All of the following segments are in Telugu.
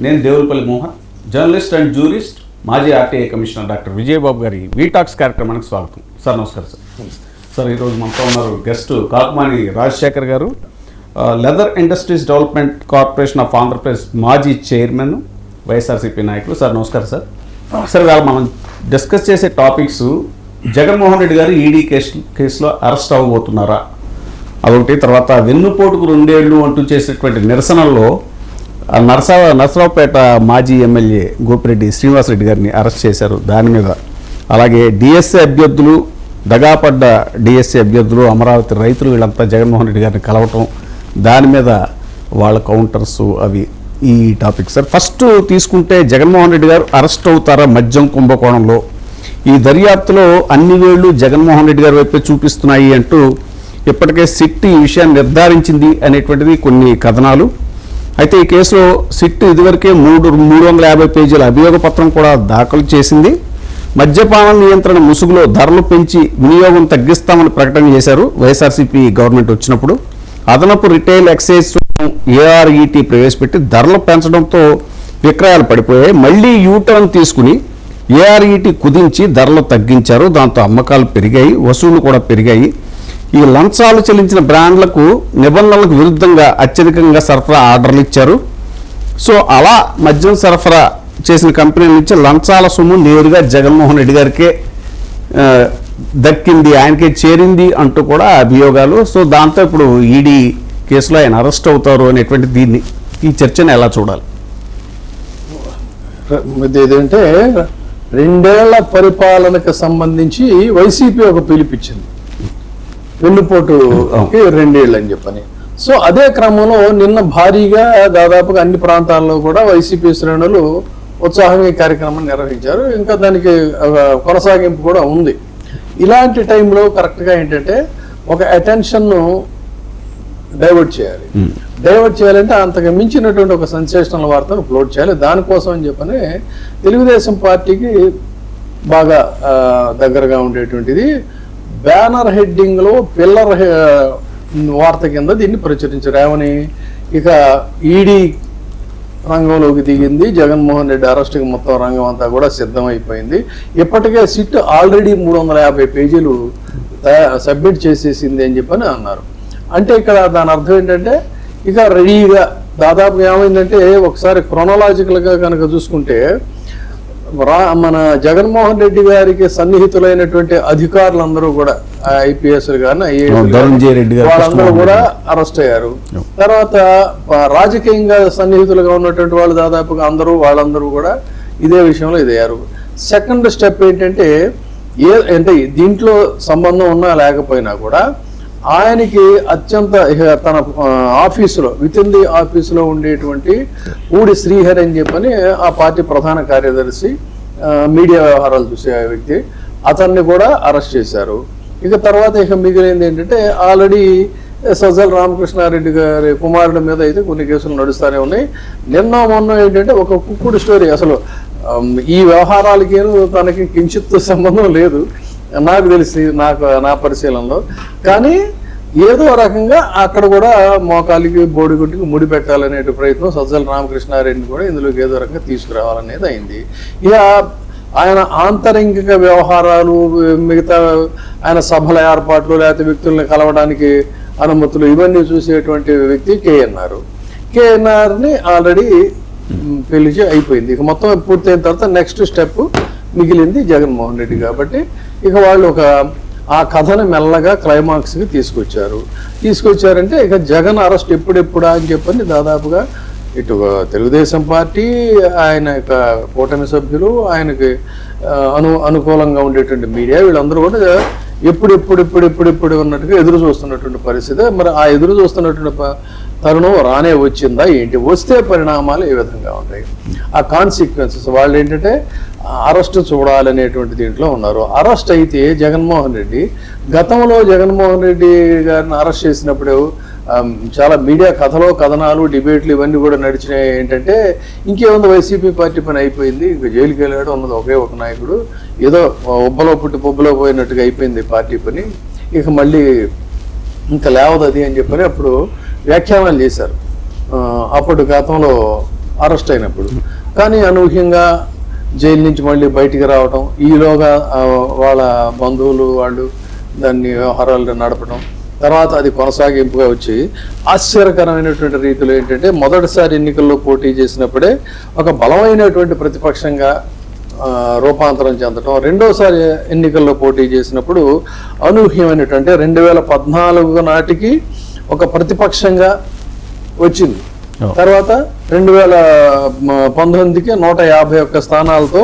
నేను Devulapalli Mohan, journalist and jurist, మాజీ ఆర్టీఐ కమిషనర్ డాక్టర్ విజయబాబు గారి వీటాక్స్ కార్యక్రమానికి స్వాగతం. సార్ నమస్కారం సార్. సార్ ఈరోజు మనతో ఉన్నారు గెస్ట్ కాకుమాని రాజశేఖర్ గారు, leather industries development corporation of Andhra Pradesh మాజీ చైర్మన్, వైఎస్ఆర్సీపీ నాయకులు. సార్ నమస్కారం సార్. సార్ ఇవాళ మనం డిస్కస్ చేసే టాపిక్స్ జగన్మోహన్ రెడ్డి గారు ఈడీ కేసులో అరెస్ట్ అవ్వబోతున్నారా అదొకటి, తర్వాత వెన్నుపోటుకు 2 ఏళ్ళు అంటూ చేసేటువంటి నిరసనల్లో నరసరావుపేట మాజీ ఎమ్మెల్యే గోపిరెడ్డి శ్రీనివాసరెడ్డి గారిని అరెస్ట్ చేశారు, దాని మీద. అలాగే డిఎస్సీ అభ్యర్థులు, దగాపడ్డ డిఎస్సీ అభ్యర్థులు, అమరావతి రైతులు, వీళ్ళంతా జగన్మోహన్ రెడ్డి గారిని కలవటం, దాని మీద వాళ్ళ కౌంటర్స్, అవి ఈ టాపిక్. సార్ ఫస్ట్ తీసుకుంటే జగన్మోహన్ రెడ్డి గారు అరెస్ట్ అవుతారా మద్యం కుంభకోణంలో? ఈ దర్యాప్తులో అన్ని వేళ్లు జగన్మోహన్ రెడ్డి గారి వైపే చూపిస్తున్నాయి అంటూ ఇప్పటికే సిట్ ఈ విషయాన్ని నిర్ధారించింది అనేటువంటిది కొన్ని కథనాలు. అయితే ఈ కేసులో సిట్ ఇదివరకే 350 పేజీల అభియోగ పత్రం కూడా దాఖలు చేసింది. మద్యపాన నియంత్రణ ముసుగులో ధరలు పెంచి వినియోగం తగ్గిస్తామని ప్రకటన చేశారు వైఎస్ఆర్సీపీ గవర్నమెంట్ వచ్చినప్పుడు. అదనపు రిటైల్ ఎక్సైజ్ ఏఆర్ఈటీ ప్రవేశపెట్టి ధరలు పెంచడంతో విక్రయాలు పడిపోయాయి. మళ్లీ యూటర్న్ తీసుకుని ఏఆర్ఈటీ కుదించి ధరలు తగ్గించారు. దాంతో అమ్మకాలు పెరిగాయి, వసూళ్లు కూడా పెరిగాయి. ఈ లంచాలు చెల్లించిన బ్రాండ్లకు నిబంధనలకు విరుద్ధంగా అత్యధికంగా సరఫరా ఆర్డర్లు ఇచ్చారు. సో అలా మద్యం సరఫరా చేసిన కంపెనీల నుంచి లంచాల సొమ్ము నేరుగా జగన్మోహన్ రెడ్డి గారికే దక్కింది, ఆయనకే చేరింది అంటూ కూడా అభియోగాలు. సో దాంతో ఇప్పుడు ఈడీ కేసులో ఆయన అరెస్ట్ అవుతారు అనేటువంటి ఈ చర్చను ఎలా చూడాలి? ఇదేంటే 2 ఏళ్ల పరిపాలనకు సంబంధించి వైసీపీ ఒక పిలిపించింది, వెన్నుపోటుకి 2 ఏళ్ళు అని చెప్పని. సో అదే క్రమంలో నిన్న భారీగా దాదాపుగా అన్ని ప్రాంతాల్లో కూడా వైసీపీ శ్రేణులు ఉత్సాహంగా ఈ కార్యక్రమాన్ని నిర్వహించారు. ఇంకా దానికి కొనసాగింపు కూడా ఉంది. ఇలాంటి టైంలో కరెక్ట్గా ఏంటంటే ఒక అటెన్షన్ను డైవర్ట్ చేయాలి. డైవర్ట్ చేయాలంటే అంతకు మించినటువంటి ఒక సెన్సేషనల్ వార్తను ఫ్లోట్ చేయాలి. దానికోసం అని చెప్పని తెలుగుదేశం పార్టీకి బాగా దగ్గరగా ఉండేటువంటిది బ్యానర్ హెడ్డింగ్లో పిల్లర్ వార్త కింద దీన్ని ప్రచురించారు. ఏమని, ఇక ఈడీ రంగంలోకి దిగింది, జగన్మోహన్ రెడ్డి అరెస్ట్కి మొత్తం రంగం అంతా కూడా సిద్ధమైపోయింది, ఇప్పటికే సిట్ ఆల్రెడీ 350 పేజీలు సబ్మిట్ చేసేసింది అని చెప్పని అన్నారు. అంటే ఇక్కడ దాని అర్థం ఏంటంటే ఇక రెడీగా దాదాపు ఏమైందంటే, ఒకసారి క్రొనలాజికల్గా కనుక చూసుకుంటే మన జగన్మోహన్ రెడ్డి గారికి సన్నిహితులైనటువంటి అధికారులందరూ కూడా ఐపీఎస్లు కానీ వాళ్ళందరూ కూడా అరెస్ట్ అయ్యారు. తర్వాత రాజకీయంగా సన్నిహితులుగా ఉన్నటువంటి వాళ్ళు దాదాపుగా వాళ్ళందరూ కూడా ఇదే విషయంలో ఇదయ్యారు. సెకండ్ స్టెప్ ఏంటంటే అంటే దీంట్లో సంబంధం ఉన్నా లేకపోయినా కూడా ఆయనకి అత్యంత తన ఆఫీసులో వితిన్ ది ఆఫీసులో ఉండేటువంటి ఊడి శ్రీహరి అని చెప్పని ఆ పార్టీ ప్రధాన కార్యదర్శి, మీడియా వ్యవహారాలు చూసే వ్యక్తి, అతన్ని కూడా అరెస్ట్ చేశారు. ఇక తర్వాత ఇక మిగిలింది ఏంటంటే ఆల్రెడీ సజ్జల రామకృష్ణారెడ్డి గారి కుమారుడి మీద అయితే కొన్ని కేసులు నడుస్తూనే ఉన్నాయి. మొన్న ఏంటంటే ఒక కుక్కుడు స్టోరీ, అసలు ఈ వ్యవహారాలకి తనకి కించిత్ సంబంధం లేదు నాకు తెలిసి, నా పరిశీలనలో. కానీ ఏదో రకంగా అక్కడ కూడా మోకాలికి బోడిగుడ్డికి ముడి పెట్టాలనే ప్రయత్నం సజ్జల రామకృష్ణారెడ్డిని కూడా ఇందులోకి ఏదో రకంగా తీసుకురావాలనేది అయింది. ఇక ఆయన ఆంతరింగిక వ్యవహారాలు, మిగతా ఆయన సభల ఏర్పాట్లు, లేకపోతే వ్యక్తుల్ని కలవడానికి అనుమతులు, ఇవన్నీ చూసేటువంటి వ్యక్తి కేఎన్ఆర్ని ఆల్రెడీ పిలిచి అయిపోయింది. ఇక మొత్తం పూర్తయిన తర్వాత నెక్స్ట్ స్టెప్ మిగిలింది జగన్మోహన్ రెడ్డి. కాబట్టి ఇక వాళ్ళు ఆ కథను మెల్లగా క్లైమాక్స్కి తీసుకొచ్చారంటే ఇక జగన్ అరెస్ట్ ఎప్పుడెప్పుడా అని చెప్పని దాదాపుగా ఇటు తెలుగుదేశం పార్టీ, ఆయన యొక్క కూటమి సభ్యులు, ఆయనకి అనుకూలంగా ఉండేటువంటి మీడియా, వీళ్ళందరూ కూడా ఎప్పుడు ఉన్నట్టుగా ఎదురు చూస్తున్నటువంటి పరిస్థితి. మరి ఆ ఎదురు చూస్తున్నటువంటి తరుణం రానే వచ్చిందా ఏంటి? వస్తే పరిణామాలు ఏ విధంగా ఉంటాయి, ఆ కాన్సిక్వెన్సెస్ వాళ్ళు ఏంటంటే అరెస్ట్ చూడాలనేటువంటి దీంట్లో ఉన్నారు. అరెస్ట్ అయితే జగన్మోహన్ రెడ్డి, గతంలో జగన్మోహన్ రెడ్డి గారిని అరెస్ట్ చేసినప్పుడు చాలా మీడియా కథనాలు, డిబేట్లు ఇవన్నీ కూడా నడిచినాయి. ఏంటంటే ఇంకేముంది, వైసీపీ పార్టీ పని అయిపోయింది, ఇంకా జైలుకి వెళ్ళాడు ఉన్నది ఒకే ఒక నాయకుడు, ఏదో ఉబ్బలో పుట్టి పొబ్బలో పోయినట్టుగా అయిపోయింది పార్టీ పని, ఇక మళ్ళీ ఇంకా లేవదు అది అని చెప్పని అప్పుడు వ్యాఖ్యానాలు చేశారు. అప్పుడు గతంలో అరెస్ట్ అయినప్పుడు. కానీ అనూహ్యంగా జైలు నుంచి మళ్ళీ బయటికి రావటం, ఈలోగా వాళ్ళ బంధువులు వాళ్ళు దాన్ని వ్యవహారాలు నడపడం, తర్వాత అది కొనసాగింపుగా వచ్చి ఆశ్చర్యకరమైనటువంటి రీతిలో ఏంటంటే మొదటిసారి ఎన్నికల్లో పోటీ చేసినప్పుడే ఒక బలమైనటువంటి ప్రతిపక్షంగా రూపాంతరం చెందటం, రెండోసారి ఎన్నికల్లో పోటీ చేసినప్పుడు అనూహ్యమైనటువంటి 2014 నాటికి ఒక ప్రతిపక్షంగా వచ్చింది. తర్వాత 2019కి 151 స్థానాలతో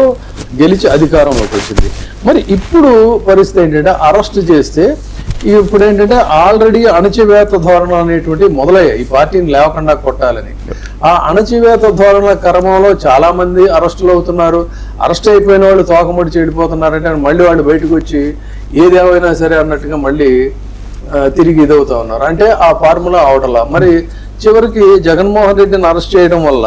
గెలిచి అధికారంలోకి వచ్చింది. మరి ఇప్పుడు పరిస్థితి ఏంటంటే అరెస్ట్ చేస్తే ఇప్పుడు ఏంటంటే ఆల్రెడీ అణచివేత ధోరణి అనేటువంటి మొదలయ్యాయి, ఈ పార్టీని లేవకుండా కొట్టాలని. ఆ అణచివేత ధోరణుల క్రమంలో చాలా మంది అరెస్టులు అవుతున్నారు. అరెస్ట్ అయిపోయిన వాళ్ళు తోకముడి చెడిపోతున్నారంటే మళ్ళీ వాళ్ళు బయటకు వచ్చి ఏదేమైనా సరే అన్నట్టుగా మళ్ళీ తిరిగి ఇదవుతా ఉన్నారు. అంటే ఆ ఫార్ములా అవటలా. మరి చివరికి జగన్మోహన్ రెడ్డిని అరెస్ట్ చేయడం వల్ల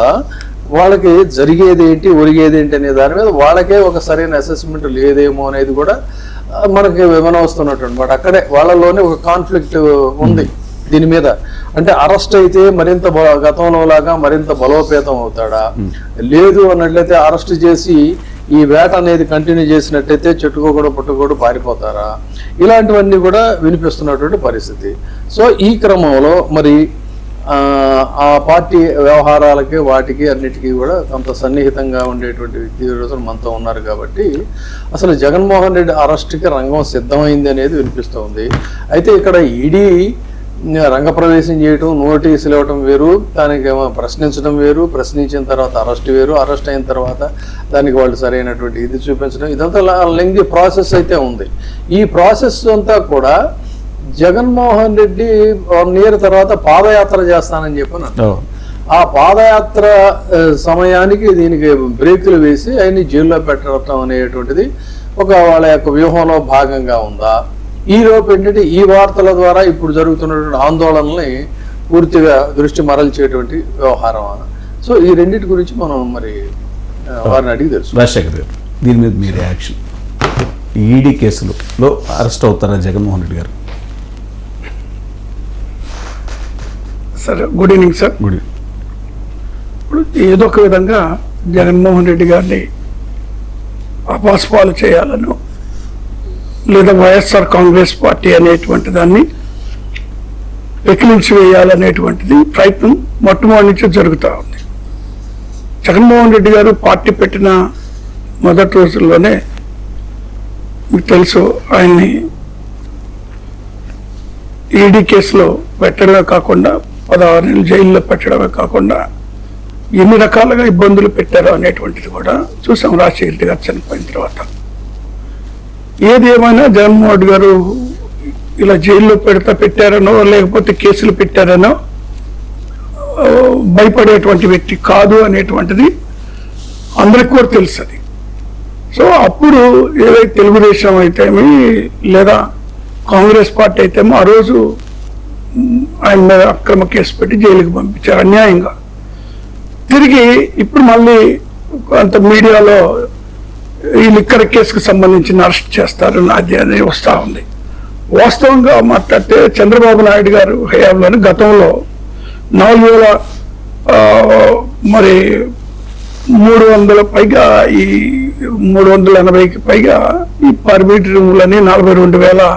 వాళ్ళకి జరిగేది ఏంటి ఒరిగేది ఏంటి అనే దాని మీద వాళ్ళకే ఒక సరైన అసెస్మెంట్ లేదేమో అనేది కూడా మనకి విమన వస్తున్నట్టు అనమాట. అక్కడే వాళ్ళలోనే ఒక కాన్ఫ్లిక్ట్ ఉంది దీని మీద. అంటే అరెస్ట్ అయితే మరింత గతంలో లాగా మరింత బలోపేతం అవుతాడా, లేదు అన్నట్లయితే అరెస్ట్ చేసి ఈ వేట అనేది కంటిన్యూ చేసినట్టయితే చెట్టుకోకూడదు పుట్టుకోడు పారిపోతారా, ఇలాంటివన్నీ కూడా వినిపిస్తున్నటువంటి పరిస్థితి. సో ఈ క్రమంలో మరి ఆ పార్టీ వ్యవహారాలకి వాటికి అన్నిటికీ కూడా కొంత సన్నిహితంగా ఉండేటువంటి వ్యక్తి రోజులు మనతో ఉన్నారు కాబట్టి అసలు జగన్మోహన్ రెడ్డి అరెస్ట్కి రంగం సిద్ధమైంది అనేది వినిపిస్తోంది. అయితే ఇక్కడ ఈడీ రంగప్రవేశం చేయటం, నోటీసులు ఇవ్వటం వేరు, దానికి ప్రశ్నించడం వేరు, ప్రశ్నించిన తర్వాత అరెస్ట్ వేరు, అరెస్ట్ అయిన తర్వాత దానికి వాళ్ళు సరైనటువంటి ఇది చూపించడం, ఇదంతా లెంగ్తీ ప్రాసెస్ అయితే ఉంది. ఈ ప్రాసెస్ అంతా కూడా జగన్మోహన్ రెడ్డి 1 year తర్వాత పాదయాత్ర చేస్తానని చెప్పని అంటారు. ఆ పాదయాత్ర సమయానికి దీనికి బ్రేకులు వేసి ఆయన్ని జైల్లో పెట్టడం అనేటువంటిది ఒక వాళ్ళ యొక్క వ్యూహంలో భాగంగా ఉందా? ఈ లోపు ఏంటంటే ఈ వార్తల ద్వారా ఇప్పుడు జరుగుతున్నటువంటి ఆందోళనల్ని పూర్తిగా దృష్టి మరల్చేటువంటి వ్యవహారం. సో ఈ రెండింటి గురించి మనం మరి వారిని అడిగి తెలుసు. రాజశేఖర్ గారు, దీని మీద మీ రియాక్షన్? ఈడీ కేసులో అరెస్ట్ అవుతారా జగన్మోహన్ రెడ్డి గారు? Sir good evening sir. Good evening. ఇప్పుడు ఏదో ఒక విధంగా జగన్మోహన్ రెడ్డి గారిని అపాస్పాలు చేయాలను, లేదా వైఎస్ఆర్ కాంగ్రెస్ పార్టీ అనేటువంటి దాన్ని పెకిలించి వేయాలనేటువంటిది ప్రయత్నం మొట్టమొదటి నుంచి జరుగుతూ ఉంది. జగన్మోహన్ రెడ్డి గారు పార్టీ పెట్టిన మొదటి రోజుల్లోనే మీకు తెలుసు ఆయన్ని ఈడీ కేసులో పెట్టడమే కాకుండా 16 నెలలు జైల్లో పెట్టడమే కాకుండా ఎన్ని రకాలుగా ఇబ్బందులు పెట్టారో అనేటువంటిది కూడా చూసాం రాజశేఖర రెడ్డి గారు చనిపోయిన తర్వాత. ఏది ఏమైనా జగన్మోహన్ రెడ్డి గారు ఇలా జైల్లో పెట్టారనో లేకపోతే కేసులు పెట్టారనో భయపడేటువంటి వ్యక్తి కాదు అనేటువంటిది అందరికి కూడా తెలుసు. అది సో అప్పుడు ఏదైతే తెలుగుదేశం అయితేమి లేదా కాంగ్రెస్ పార్టీ అయితేమో ఆ రోజు ఆయన మీద అక్రమ కేసు పెట్టి జైలుకి పంపించారు అన్యాయంగా. తిరిగి ఇప్పుడు మళ్ళీ కొంత మీడియాలో ఈ లిక్కర్ కేసుకు సంబంధించిన అరెస్ట్ చేస్తారు నాది అని వస్తూ ఉంది. వాస్తవంగా మాట్లాడితే చంద్రబాబు నాయుడు గారు హయాంలోని గతంలో 300 పైగా ఈ 380కి పైగా ఈ పర్మిట్ రూములని 42,000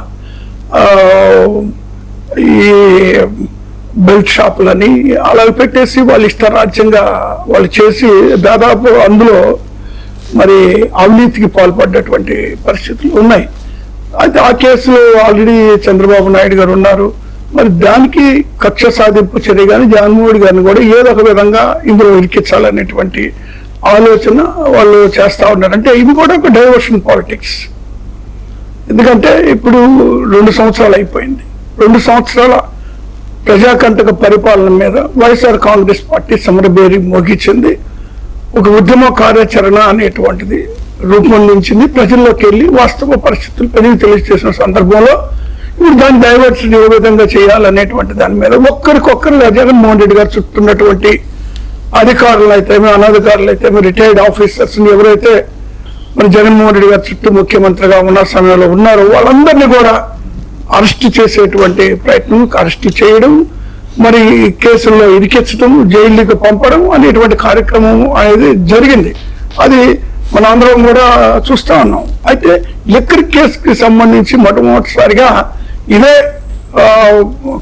ఈ బెల్ట్ షాపులని అలా పెట్టేసి వాళ్ళు ఇష్టరాజ్యంగా వాళ్ళు చేసి దాదాపు అందులో మరి అవినీతికి పాల్పడ్డటువంటి పరిస్థితులు ఉన్నాయి. అయితే ఆ కేసులో ఆల్రెడీ చంద్రబాబు నాయుడు గారు ఉన్నారు. మరి దానికి కక్ష సాధింపు చర్యగాని జగన్మోహన్ గారిని కూడా ఏదో ఒక విధంగా ఇందులో ఇరికించాలనేటువంటి ఆలోచన వాళ్ళు చేస్తూ ఉన్నారు. అంటే ఇది కూడా ఒక డైవర్షన్ పాలిటిక్స్. ఎందుకంటే ఇప్పుడు 2 సంవత్సరాలు అయిపోయింది. 2 సంవత్సరాల ప్రజాకంటక పరిపాలన మీద వైఎస్ఆర్ కాంగ్రెస్ పార్టీ సమరబేరి మోగించింది. ఒక ఉద్యమ కార్యాచరణ అనేటువంటిది రూపొందించింది. ప్రజల్లోకి వెళ్ళి వాస్తవ పరిస్థితులు ప్రజలకు తెలియజేసిన సందర్భంలో ఇప్పుడు దాన్ని డైవర్షన్ ఏ విధంగా చేయాలనేటువంటి దాని మీద ఒక్కరికొక్కరుగా జగన్మోహన్ రెడ్డి గారు చుట్టూన్నటువంటి అధికారులు అయితేమి అనధికారులు అయితేమి రిటైర్డ్ ఆఫీసర్స్ ఎవరైతే మరి జగన్మోహన్ రెడ్డి గారు చుట్టూ ముఖ్యమంత్రిగా ఉన్న సమయంలో ఉన్నారో వాళ్ళందరినీ కూడా అరెస్ట్ చేసేటువంటి ప్రయత్నం, అరెస్ట్ చేయడం, మరి కేసుల్లో ఇరికించడం, జైలుకి పంపడం అనేటువంటి కార్యక్రమం అనేది జరిగింది. అది మన అందరం కూడా చూస్తా ఉన్నాం. అయితే లిక్కర్ కేసుకి సంబంధించి మొట్టమొదటిసారిగా ఇదే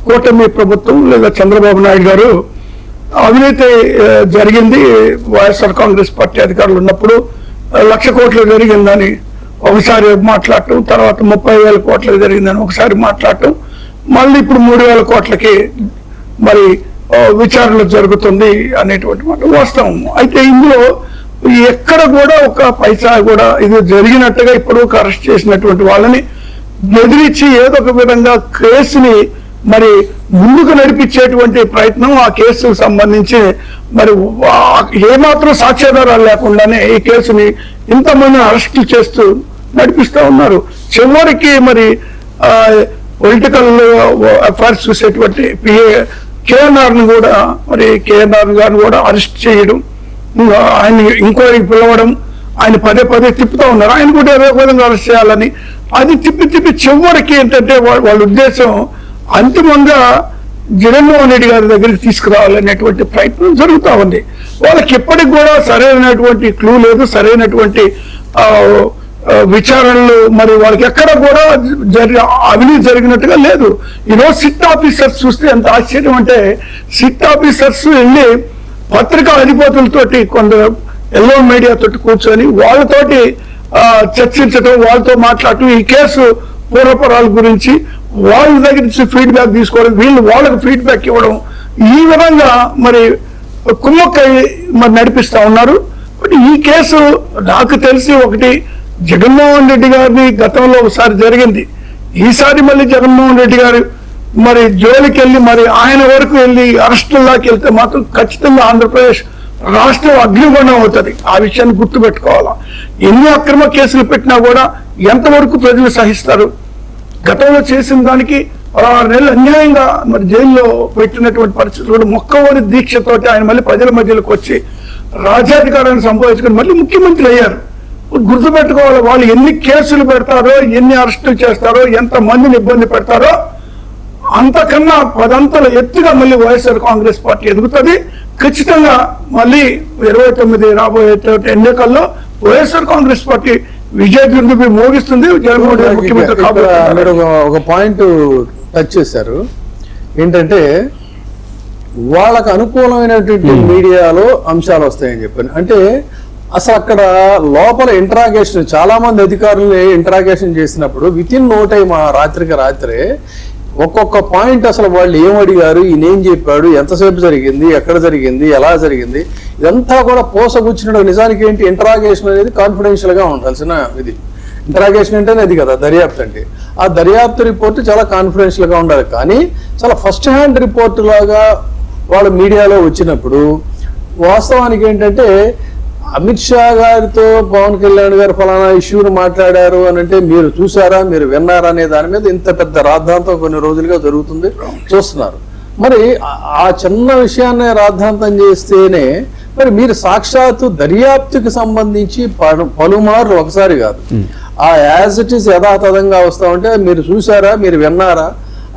కూటమి ప్రభుత్వం లేదా చంద్రబాబు నాయుడు గారు అవినీతి జరిగింది వైఎస్ఆర్ కాంగ్రెస్ పార్టీ అధికారులు ఉన్నప్పుడు 1,00,000 కోట్లు జరిగిందని ఒకసారి మాట్లాడటం, తర్వాత 30,000 కోట్లు జరిగిందని ఒకసారి మాట్లాడటం, మళ్ళీ ఇప్పుడు 3,000 కోట్లకి మరి విచారణ జరుగుతుంది అనేటువంటి మాట వాస్తవం. అయితే ఇందులో ఎక్కడ కూడా ఒక పైసా కూడా ఇది జరిగినట్టుగా ఇప్పుడు అరెస్ట్ చేసినటువంటి వాళ్ళని బెదిరించి ఏదో ఒక విధంగా కేసుని మరి ముందుకు నడిపించేటువంటి ప్రయత్నం, ఆ కేసుకు సంబంధించి మరి ఏమాత్రం సాక్ష్యాధారాలు లేకుండానే ఈ కేసుని ఇంతమంది అరెస్ట్ చేస్తూ నడిపిస్తూ ఉన్నారు. చివరికి మరి పొలిటికల్ అఫైర్స్ చూసేటువంటి కేఎన్ఆర్ని కూడా మరి కేఎన్ఆర్ గారిని కూడా అరెస్ట్ చేయడం, ఆయన ఎంక్వైరీకి పిలవడం, ఆయన పదే పదే తిప్పుతూ ఉన్నారు. ఆయన కూడా ఏదో విధంగా అరెస్ట్ చేయాలని అది తిప్పి చివరికి ఏంటంటే వాళ్ళ ఉద్దేశం అంతిమంగా జగన్మోహన్ రెడ్డి గారి దగ్గరికి తీసుకురావాలనేటువంటి ప్రయత్నం జరుగుతూ ఉంది. వాళ్ళకి ఎప్పటికి కూడా సరైనటువంటి క్లూ లేదు, సరైనటువంటి విచారణలు మరి వాళ్ళకి ఎక్కడ కూడా అవినీతి జరిగినట్టుగా లేదు. ఈరోజు సిట్ ఆఫీసర్స్ చూస్తే ఎంత ఆశ్చర్యం అంటే, సిట్ ఆఫీసర్స్ వెళ్ళి పత్రికా అధిపతులతోటి కొందరు ఎల్లో మీడియాతోటి కూర్చొని వాళ్ళతోటి చర్చించడం, వాళ్ళతో మాట్లాడటం, ఈ కేసు పూర్వపరాల గురించి వాళ్ళ దగ్గర నుంచి ఫీడ్బ్యాక్ తీసుకోవడం, వీళ్ళు వాళ్ళకి ఫీడ్బ్యాక్ ఇవ్వడం, ఈ విధంగా మరి కుమ్మక్కై మరి నడిపిస్తా ఉన్నారు. బట్ ఈ కేసు నాకు తెలిసి ఒకటి జగన్మోహన్ రెడ్డి గారిని గతంలో ఒకసారి జరిగింది, ఈసారి మళ్ళీ జగన్మోహన్ రెడ్డి గారు మరి జోలికి వెళ్ళి మరి ఆయన వరకు వెళ్ళి అరెస్టుల్లోకి వెళ్తే మాత్రం ఖచ్చితంగా ఆంధ్రప్రదేశ్ రాష్ట్రం అగ్నిగుండం అవుతుంది. ఆ విషయాన్ని గుర్తుపెట్టుకోవాలా. ఎన్ని అక్రమ కేసులు పెట్టినా కూడా ఎంతవరకు ప్రజలు సహిస్తారు? గతంలో చేసిన దానికి 6 నెలలు అన్యాయంగా మరి జైల్లో పెట్టినటువంటి పరిస్థితులు, మొక్కవోని దీక్షతోటి ఆయన మళ్ళీ ప్రజల మధ్యలోకి వచ్చి రాజ్యాధికారాన్ని సంపాదించుకొని మళ్ళీ ముఖ్యమంత్రి అయ్యారు. గుర్తుపెట్టుకోవాలి, వాళ్ళు ఎన్ని కేసులు పెడతారో, ఎన్ని అరెస్టులు చేస్తారో, ఎంత మందిని ఇబ్బంది పెడతారో అంతకన్నా 10 అంతల ఎత్తుగా మళ్ళీ వైఎస్ఆర్ కాంగ్రెస్ పార్టీ ఎదుగుతుంది. ఖచ్చితంగా మళ్ళీ 29 రాబోయే ఎన్నికల్లో వైఎస్ఆర్ కాంగ్రెస్ పార్టీ విజయ దుర్దుబి మోగిస్తుంది. జగన్మోహన్ రెడ్డి ముఖ్యమంత్రి మీరు ఒక పాయింట్ టచ్ చేశారు. ఏంటంటే వాళ్ళకు అనుకూలమైనటువంటి మీడియాలో అంశాలు వస్తాయని చెప్పాను. అంటే అసలు అక్కడ లోపల ఇంటరాగేషన్, చాలా మంది అధికారులు ఇంటరాగేషన్ చేసినప్పుడు విత్ ఇన్ నో టైం, రాత్రికి రాత్రే ఒక్కొక్క పాయింట్ అసలు వాళ్ళు ఏం అడిగారు, ఈయన ఏం చెప్పాడు, ఎంతసేపు జరిగింది, ఎక్కడ జరిగింది, ఎలా జరిగింది, ఇదంతా కూడా పోసగుచ్చినట్టు. నిజానికి ఏంటి, ఇంటరాగేషన్ అనేది కాన్ఫిడెన్షియల్ గా ఉండాల్సిన ఇది. ఇంటరాగేషన్ అంటేనే అది కదా దర్యాప్తు అంటే. ఆ దర్యాప్తు రిపోర్ట్ చాలా కాన్ఫిడెన్షియల్ గా ఉండాలి. కానీ చాలా ఫస్ట్ హ్యాండ్ రిపోర్ట్ లాగా వాళ్ళు మీడియాలో వచ్చినప్పుడు వాస్తవానికి ఏంటంటే, అమిత్ షా గారితో పవన్ కళ్యాణ్ గారు ఫలానా ఇష్యూని మాట్లాడారు అని అంటే మీరు చూసారా, మీరు విన్నారా అనే దాని మీద ఇంత పెద్ద రాద్ధాంతం కొన్ని రోజులుగా జరుగుతుంది, చూస్తున్నారు. మరి ఆ చిన్న విషయాన్ని రాద్ధాంతం చేస్తేనే మరి మీరు సాక్షాత్తు దర్యాప్తుకి సంబంధించి పలుమార్లు, ఒకసారి కాదు, ఆ యాజ్ ఇట్ ఈస్ యథాతథంగా వస్తా ఉంటే మీరు చూసారా, మీరు విన్నారా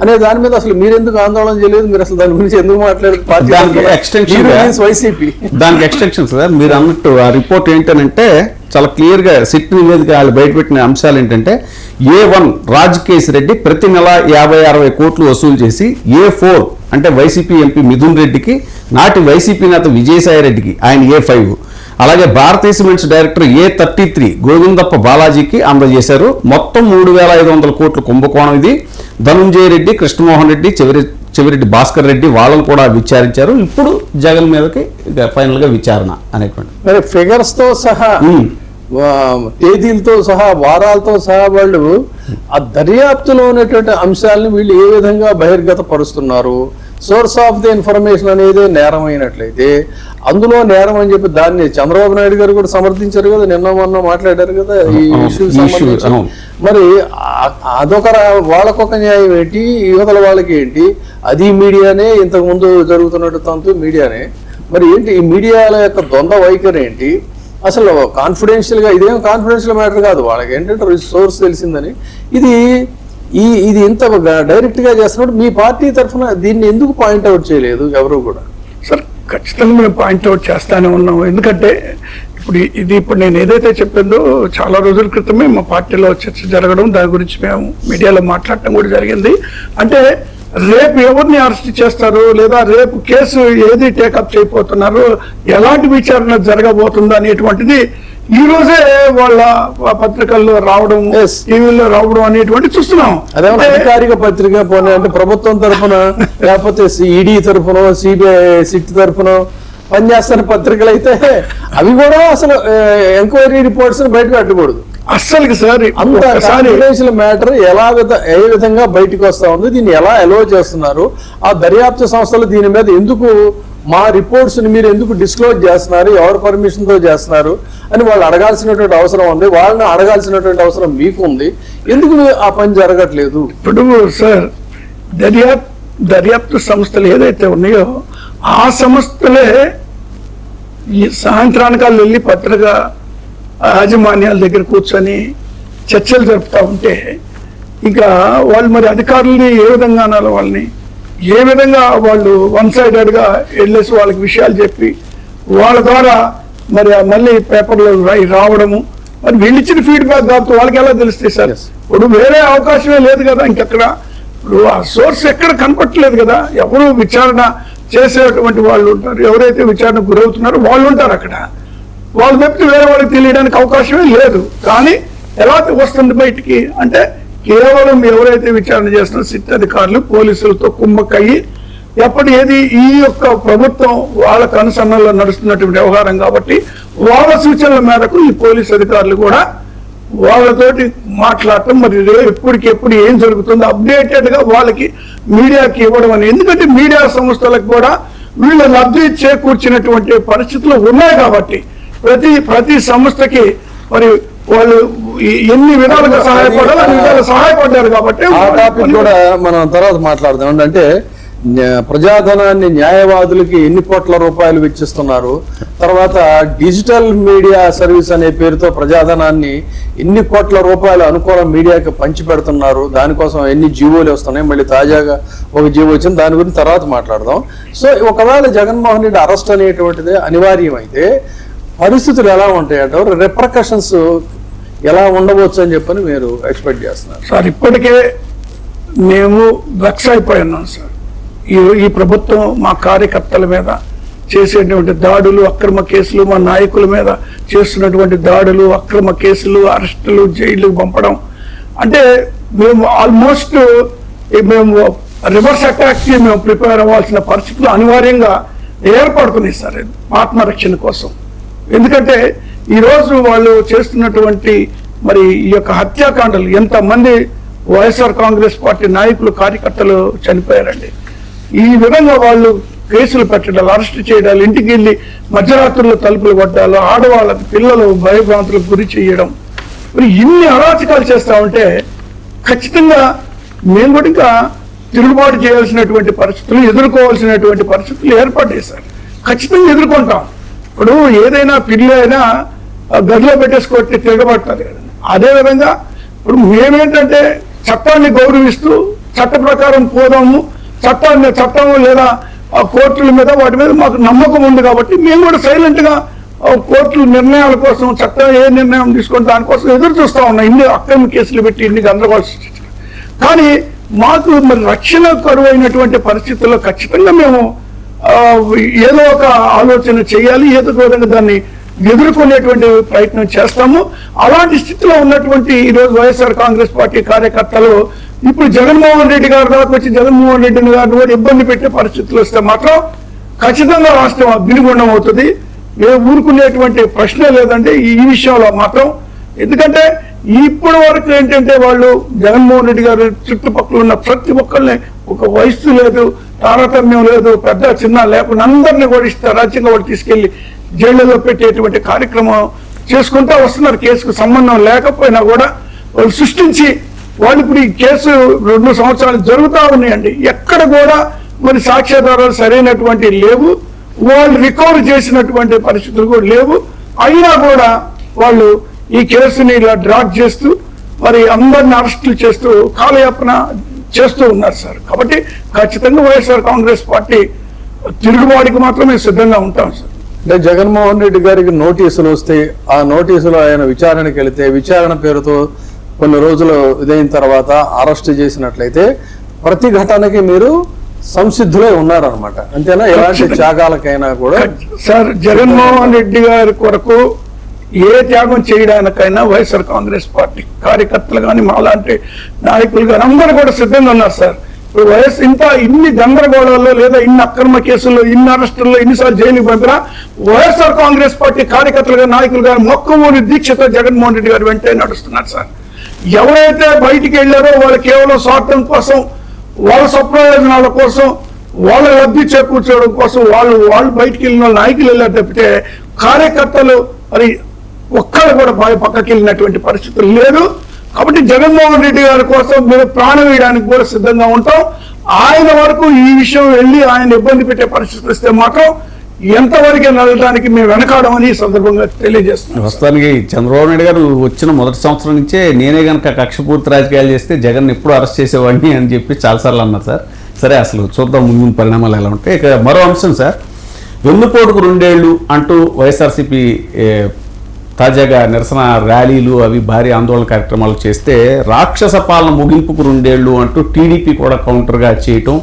అనే దాని మీద అసలు మీరు ఎందుకు ఆందోళన చేయలేదు? మీరు అసలు దాని గురించి ఎందుకు మాట్లాడలేదు? దానికి ఎక్స్టెన్షన్ సార్, మీరు అన్నట్టు ఆ రిపోర్ట్ ఏంటంటే చాలా క్లియర్ గా సిట్ నివేదిక వాళ్ళు బయటపెట్టిన అంశాలు ఏంటంటే, A1 రాజకేశ్ రెడ్డి ప్రతి నెల 50-60 కోట్లు వసూలు చేసి A4 అంటే వైసీపీ ఎంపీ మిథున్ రెడ్డికి, నాటి వైసీపీ నేత విజయసాయి రెడ్డికి ఆయన A5, అలాగే భారతీయ సిమెంట్స్ డైరెక్టర్ A33 గోవిందప్ప బాలాజీకి అందజేశారు. మొత్తం 3,500 కోట్ల కుంభకోణం ఇది. ధనుంజయ రెడ్డి, కృష్ణమోహన్ రెడ్డి, చెవిరెడ్డి భాస్కర్ రెడ్డి వాళ్ళని కూడా విచారించారు. ఇప్పుడు జగన్ మీదకి ఫైనల్ గా విచారణ అనేటువంటి ఫిగర్స్ తో సహా, తేదీలతో సహా, వారాలతో సహా వాళ్ళు ఆ దర్యాప్తులో ఉన్నటువంటి అంశాలను వీళ్ళు ఏ విధంగా బహిర్గత పరుస్తున్నారు. సోర్స్ ఆఫ్ ది ఇన్ఫర్మేషన్ అనేది నేరమైనట్లయితే అందులో నేరం అని చెప్పి దాన్ని చంద్రబాబు నాయుడు గారు కూడా సమర్థించారు కదా, నిన్న మొన్న మాట్లాడారు కదా ఈ ఇష్యూ. మరి అదొక వాళ్ళకొక న్యాయం ఏంటి, యువతల వాళ్ళకి ఏంటి? అది మీడియానే, ఇంతకు ముందు జరుగుతున్నట్టు తంతు మీడియానే. మరి ఏంటి ఈ మీడియాల యొక్క ద్వంద్వ వైఖరి ఏంటి? అసలు కాన్ఫిడెన్షియల్ గా, ఇదేం కాన్ఫిడెన్షియల్ మ్యాటర్ కాదు, వాళ్ళకి ఏంటంటే సోర్స్ తెలిసిందని. ఇది ఇది ఇంత డైరెక్ట్ గా చేస్తున్నప్పుడు మీ పార్టీ తరఫున దీన్ని ఎందుకు పాయింట్అవుట్ చేయలేదు ఎవరు కూడా? సార్ ఖచ్చితంగా మేము పాయింట్అవుట్ చేస్తానే ఉన్నాం. ఎందుకంటే ఇప్పుడు నేను ఏదైతే చెప్పిందో చాలా రోజుల క్రితమే మా పార్టీలో చర్చ జరగడం, దాని గురించి మేము మీడియాలో మాట్లాడటం కూడా జరిగింది. అంటే రేపు ఎవరిని అరెస్ట్ చేస్తారు, లేదా రేపు కేసు ఏది టేకప్ చేయబోతున్నారు, ఎలాంటి విచారణ జరగబోతుందో అనేటువంటిది ఈ రోజే వాళ్ళ పత్రికల్లో రావడం, టీవీలో రావడం అనేటువంటి చూస్తున్నాం. అదే అధికారిక పత్రిక పోనీ అంటే ప్రభుత్వం తరఫున లేకపోతే ఈడీ తరఫున, సిబిఐ సిట్ తరఫున పనిచేస్తున్న పత్రికలు అయితే అవి కూడా అసలు ఎంక్వైరీ రిపోర్ట్స్ బయటకు పెట్టకూడదు అస్సలు సార్. అంత మ్యాటర్ ఏ విధంగా బయటకు వస్తా ఉంది, దీన్ని ఎలా అలో చేస్తున్నారు, ఆ దర్యాప్తు సంస్థలు దీని మీద ఎందుకు మా రిపోర్ట్స్ ని మీరు ఎందుకు డిస్క్లోజ్ చేస్తున్నారు, ఎవరి పర్మిషన్ తో చేస్తున్నారు అని వాళ్ళు అడగాల్సినటువంటి అవసరం ఉంది, వాళ్ళని అడగాల్సినటువంటి అవసరం మీకు ఉంది. ఎందుకు ఆ పని జరగట్లేదు? ఇప్పుడు సార్ దర్యాప్తు సంస్థలు ఏదైతే ఉన్నాయో ఆ సంస్థలే ఈ సాయంత్రానికాలు వెళ్ళి పత్రిక యాజమాన్యాల దగ్గర కూర్చొని చర్చలు జరుపుతూ ఉంటే ఇంకా వాళ్ళు మరి అధికారులని ఏ విధంగా అనాలి, వాళ్ళని ఏ విధంగా వాళ్ళు వన్ సైడెడ్గా వెళ్ళేసి వాళ్ళకి విషయాలు చెప్పి వాళ్ళ ద్వారా మరి మళ్ళీ పేపర్లో రావడము, మరి వీళ్ళు ఇచ్చిన ఫీడ్బ్యాక్ కాబట్టి వాళ్ళకి ఎలా తెలుస్తాయి సార్? ఇప్పుడు వేరే అవకాశమే లేదు కదా ఇంకెక్కడ. ఇప్పుడు ఆ సోర్స్ ఎక్కడ కనపట్టలేదు కదా. ఎవరు విచారణ చేసేటువంటి వాళ్ళు ఉంటారు, ఎవరైతే విచారణకు గురవుతున్నారో వాళ్ళు ఉంటారు అక్కడ. వాళ్ళు తప్పితే వేరే వాళ్ళకి తెలియడానికి అవకాశమే లేదు. కానీ ఎలా వస్తుంది బయటికి అంటే కేవలం ఎవరైతే విచారణ చేస్తున్న సిట్ అధికారులు పోలీసులతో కుమ్మక్కయ్యి ఏది ఈ యొక్క ప్రభుత్వం వాళ్ళ కనుసన్నల్లో నడుస్తున్నటువంటి వ్యవహారం కాబట్టి వాళ్ళ సూచనల మేరకు ఈ పోలీసు అధికారులు కూడా వాళ్ళతోటి మాట్లాడటం, మరి ఎప్పటికెప్పుడు ఏం జరుగుతుందో అప్డేటెడ్ గా వాళ్ళకి మీడియాకి ఇవ్వడం అని. ఎందుకంటే మీడియా సంస్థలకు కూడా వీళ్ళ లబ్ధి చేకూర్చినటువంటి పరిస్థితులు ఉన్నాయి కాబట్టి ప్రతి సంస్థకి మరి వాళ్ళు ఎన్ని విధాలుగా సహాయపడాలి అన్ని విధాలు సహాయపడ్డారు కాబట్టి ఆ టాపిక్ కూడా మనం తర్వాత మాట్లాడదాం. అంటే ప్రజాధనాన్ని న్యాయవాదులకి ఎన్ని కోట్ల రూపాయలు వెచ్చిస్తున్నారు, తర్వాత డిజిటల్ మీడియా సర్వీస్ అనే పేరుతో ప్రజాధనాన్ని ఎన్ని కోట్ల రూపాయలు అనుకూల మీడియాకి పంచి పెడుతున్నారు, దానికోసం ఎన్ని జీవోలు వస్తున్నాయి, మళ్ళీ తాజాగా ఒక జీవో వచ్చింది, దాని గురించి తర్వాత మాట్లాడదాం. సో ఒకవేళ జగన్మోహన్ రెడ్డి అరెస్ట్ అనేటువంటిది అనివార్యమైతే పరిస్థితులు ఎలా ఉంటాయంటే రిప్రకషన్స్ ఎలా ఉండవచ్చు అని చెప్పని మీరు ఎక్స్పెక్ట్ చేస్తున్నారు? సార్ ఇప్పటికే మేము వెక్స్ అయిపోయినాం సార్. ఈ ప్రభుత్వం మా కార్యకర్తల మీద చేసేటువంటి దాడులు, అక్రమ కేసులు, మా నాయకుల మీద చేస్తున్నటువంటి దాడులు, అక్రమ కేసులు, అరెస్టులు, జైలుకు పంపడం, అంటే మేము ఆల్మోస్ట్ రివర్స్ అటాక్ కి మేము ప్రిపేర్ అవ్వాల్సిన పరిస్థితులు అనివార్యంగా ఏర్పడుతున్నాయి సార్ ఆత్మరక్షణ కోసం. ఎందుకంటే ఈరోజు వాళ్ళు చేస్తున్నటువంటి మరి ఈ యొక్క హత్యాకాండలు, ఎంతమంది వైఎస్ఆర్ కాంగ్రెస్ పార్టీ నాయకులు కార్యకర్తలు చనిపోయారండి. ఈ విధంగా వాళ్ళు కేసులు పెట్టడాలు, అరెస్ట్ చేయడాలు, ఇంటికి వెళ్ళి మధ్యరాత్రుల్లో తలుపులు కొట్టాలు, ఆడవాళ్ళకి పిల్లలు భయభ్రాంతులకు గురి చేయడం, మరి ఇన్ని అరాచకాలు చేస్తా ఉంటే ఖచ్చితంగా మేము కూడా ఇంకా తిరుగుబాటు చేయాల్సినటువంటి పరిస్థితులు, ఎదుర్కోవాల్సినటువంటి పరిస్థితులు ఏర్పడ్డాయి సార్. ఖచ్చితంగా ఎదుర్కొంటాం. ఇప్పుడు ఏదైనా పిల్లి అయినా గదిలో పెట్టేసుకొట్టి తిరగబడతారు కదండి. అదేవిధంగా ఇప్పుడు మేమేంటంటే చట్టాన్ని గౌరవిస్తూ చట్ట ప్రకారం పోదాము, చట్టం లేదా కోర్టుల మీద వాటి మీద మాకు నమ్మకం ఉంది కాబట్టి మేము కూడా సైలెంట్ గా కోర్టుల నిర్ణయాల కోసం, చట్టం ఏ నిర్ణయం తీసుకుంటే దానికోసం ఎదురు చూస్తా ఉన్నాం. ఇన్ని అక్రమ కేసులు పెట్టి ఇన్ని గందరగోళ సృష్టించారు. కానీ మాకు మరి రక్షణ కరువైనటువంటి పరిస్థితుల్లో ఖచ్చితంగా మేము ఏదో ఒక ఆలోచన చేయాలి, ఏదో ఒక విధంగా దాన్ని ఎదుర్కొనేటువంటి ప్రయత్నం చేస్తాము. అలాంటి స్థితిలో ఉన్నటువంటి ఈరోజు వైఎస్ఆర్ కాంగ్రెస్ పార్టీ కార్యకర్తలు ఇప్పుడు జగన్మోహన్ రెడ్డి గారి దాకా వచ్చి జగన్మోహన్ రెడ్డిని గారిని కూడా ఇబ్బంది పెట్టే పరిస్థితులు వస్తే మాత్రం ఖచ్చితంగా రాష్ట్రం అగ్నిగుండం అవుతుంది. మేము ఊరుకునేటువంటి ప్రశ్నే లేదండి ఈ విషయంలో మాత్రం. ఎందుకంటే ఇప్పటి వరకు ఏంటంటే వాళ్ళు జగన్మోహన్ రెడ్డి గారి చుట్టుపక్కల ఉన్న ప్రతి ఒక్కరిని ఒక వయస్సు లేదు, తారతమ్యం లేదు, పెద్ద చిన్న లేకుండా అందరినీ కూడా రాజ్యంగా వాళ్ళు తీసుకెళ్లి జైళ్లలో పెట్టేటువంటి కార్యక్రమం చేసుకుంటూ వస్తున్నారు. కేసుకు సంబంధం లేకపోయినా కూడా వాళ్ళు సృష్టించి వాళ్ళు ఇప్పుడు ఈ కేసు 2 సంవత్సరాలు జరుగుతూ ఉన్నాయండి. ఎక్కడ కూడా మరి సాక్ష్యాధారాలు సరైనటువంటి లేవు, వాళ్ళు రికవర్ చేసినటువంటి పరిస్థితులు కూడా లేవు. అయినా కూడా వాళ్ళు ఈ కేసుని ఇలా డ్రాగ్ చేస్తూ మరి అందరిని అరెస్టులు చేస్తూ కాలయాపన చేస్తూ ఉన్నారు సార్. కాబట్టి ఖచ్చితంగా వైఎస్ఆర్ కాంగ్రెస్ పార్టీ తిరుగుబాటుకి మాత్రమే సిద్ధంగా ఉంటాం సార్. అంటే జగన్మోహన్ రెడ్డి గారికి నోటీసులు వస్తే ఆ నోటీసులు ఆయన విచారణకి వెళితే విచారణ పేరుతో కొన్ని రోజులు ఇదైన తర్వాత అరెస్ట్ చేసినట్లయితే ప్రతి ఘటనకి మీరు సంసిద్ధులై ఉన్నారనమాట, అంతేనా? ఎలాంటి త్యాగాలకైనా కూడా సార్ జగన్మోహన్ రెడ్డి గారి కొరకు ఏ త్యాగం చేయడానికైనా వైఎస్ఆర్ కాంగ్రెస్ పార్టీ కార్యకర్తలు కానీ మాలాంటి నాయకులు కానీ అందరూ కూడా సిద్ధంగా ఉన్నారు సార్. ఇప్పుడు ఇన్ని గందరగోళాల్లో లేదా ఇన్ని అక్రమ కేసుల్లో ఇన్ని అరెస్టుల్లో ఇన్నిసార్లు జైలుకి పంపినా వైఎస్ఆర్ కాంగ్రెస్ పార్టీ కార్యకర్తలుగా నాయకులుగా మొక్కమూని దీక్షతో జగన్మోహన్ రెడ్డి గారు వెంటనే నడుస్తున్నారు సార్. ఎవరైతే బయటికి వెళ్ళారో వాళ్ళు కేవలం స్వార్థం కోసం, వాళ్ళ స్వప్రయోజనాల కోసం, వాళ్ళ లబ్ధి చేకూర్చడం కోసం వాళ్ళు బయటికి వెళ్ళిన నాయకులు వెళ్ళారు తప్పితే కార్యకర్తలు మరి ఒక్కరు కూడా పక్కకి వెళ్ళినటువంటి పరిస్థితులు లేదు. కాబట్టి జగన్మోహన్ రెడ్డి గారి కోసం మేము ప్రాణం వేయడానికి కూడా సిద్ధంగా ఉంటాం. ఆయన వరకు ఈ విషయం వెళ్ళి ఆయన ఇబ్బంది పెట్టే పరిస్థితి వస్తే మాత్రం ఎంతవరకు నడవడానికి మేము వెనకాడమని ఈ సందర్భంగా తెలియజేస్తున్నాం. ప్రస్తుతానికి చంద్రబాబు నాయుడు గారు వచ్చిన మొదటి సంవత్సరం నుంచే నేనే కనుక కక్షపూర్తి రాజకీయాలు చేస్తే జగన్ ఎప్పుడు అరెస్ట్ చేసేవాడిని అని చెప్పి చాలాసార్లు అన్నారు సార్. సరే, అసలు చూద్దాం ముందు పరిణామాలు ఎలా ఉంటాయి. ఇక మరో అంశం సార్, వెన్నుపోటుకు 2 ఏళ్లు అంటూ వైఎస్ఆర్సీపీ తాజాగా నిరసన ర్యాలీలు అవి భారీ ఆందోళన కార్యక్రమాలు చేస్తే రాక్షస పాలన ముగింపుకు 2 ఏళ్లు అంటూ టీడీపీ కూడా కౌంటర్గా చేయటం,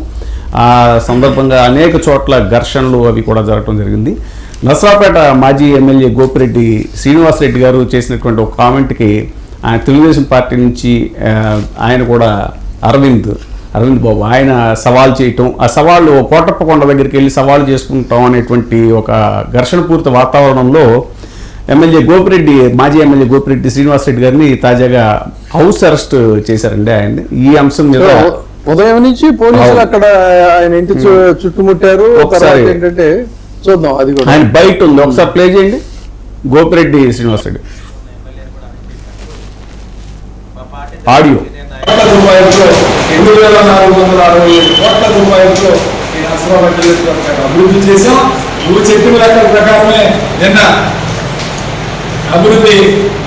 ఆ సందర్భంగా అనేక చోట్ల ఘర్షణలు అవి కూడా జరగడం జరిగింది. నసరాపేట మాజీ ఎమ్మెల్యే గోపిరెడ్డి శ్రీనివాసరెడ్డి గారు చేసినటువంటి ఒక కామెంట్కి ఆయన తెలుగుదేశం పార్టీ నుంచి ఆయన కూడా అరవింద్ బాబు ఆయన సవాల్ చేయటం, ఆ సవాళ్ళు కోటప్పకొండ దగ్గరికి వెళ్ళి సవాల్ చేసుకుంటాం అనేటువంటి ఒక ఘర్షణపూరిత వాతావరణంలో మాజీ ఎమ్మెల్యే గోపిరెడ్డి శ్రీనివాసరెడ్డి గారిని తాజాగా హౌస్ అరెస్ట్ చేశారండి. ఆయన ఈ అంశం మీద ఉదయం నుంచి పోలీసులు అక్కడ ఆయన ఇంటి చుట్టుముట్టారు. ఏంటంటే చూద్దాం, అది కూడా ఆయన బయట ఉంది, ఒకసారి ప్లే చేయండి. గోపిరెడ్డి శ్రీనివాసరెడ్డి ఆడియో. 2,467 కోట్ల రూపాయలతో ఈ నర్సరావుపేట నియోజకవర్గాన్ని అభివృద్ధి చేశాం. నువ్వు చెప్పిన లెక్కల ప్రకారమే నిన్న అభివృద్ధి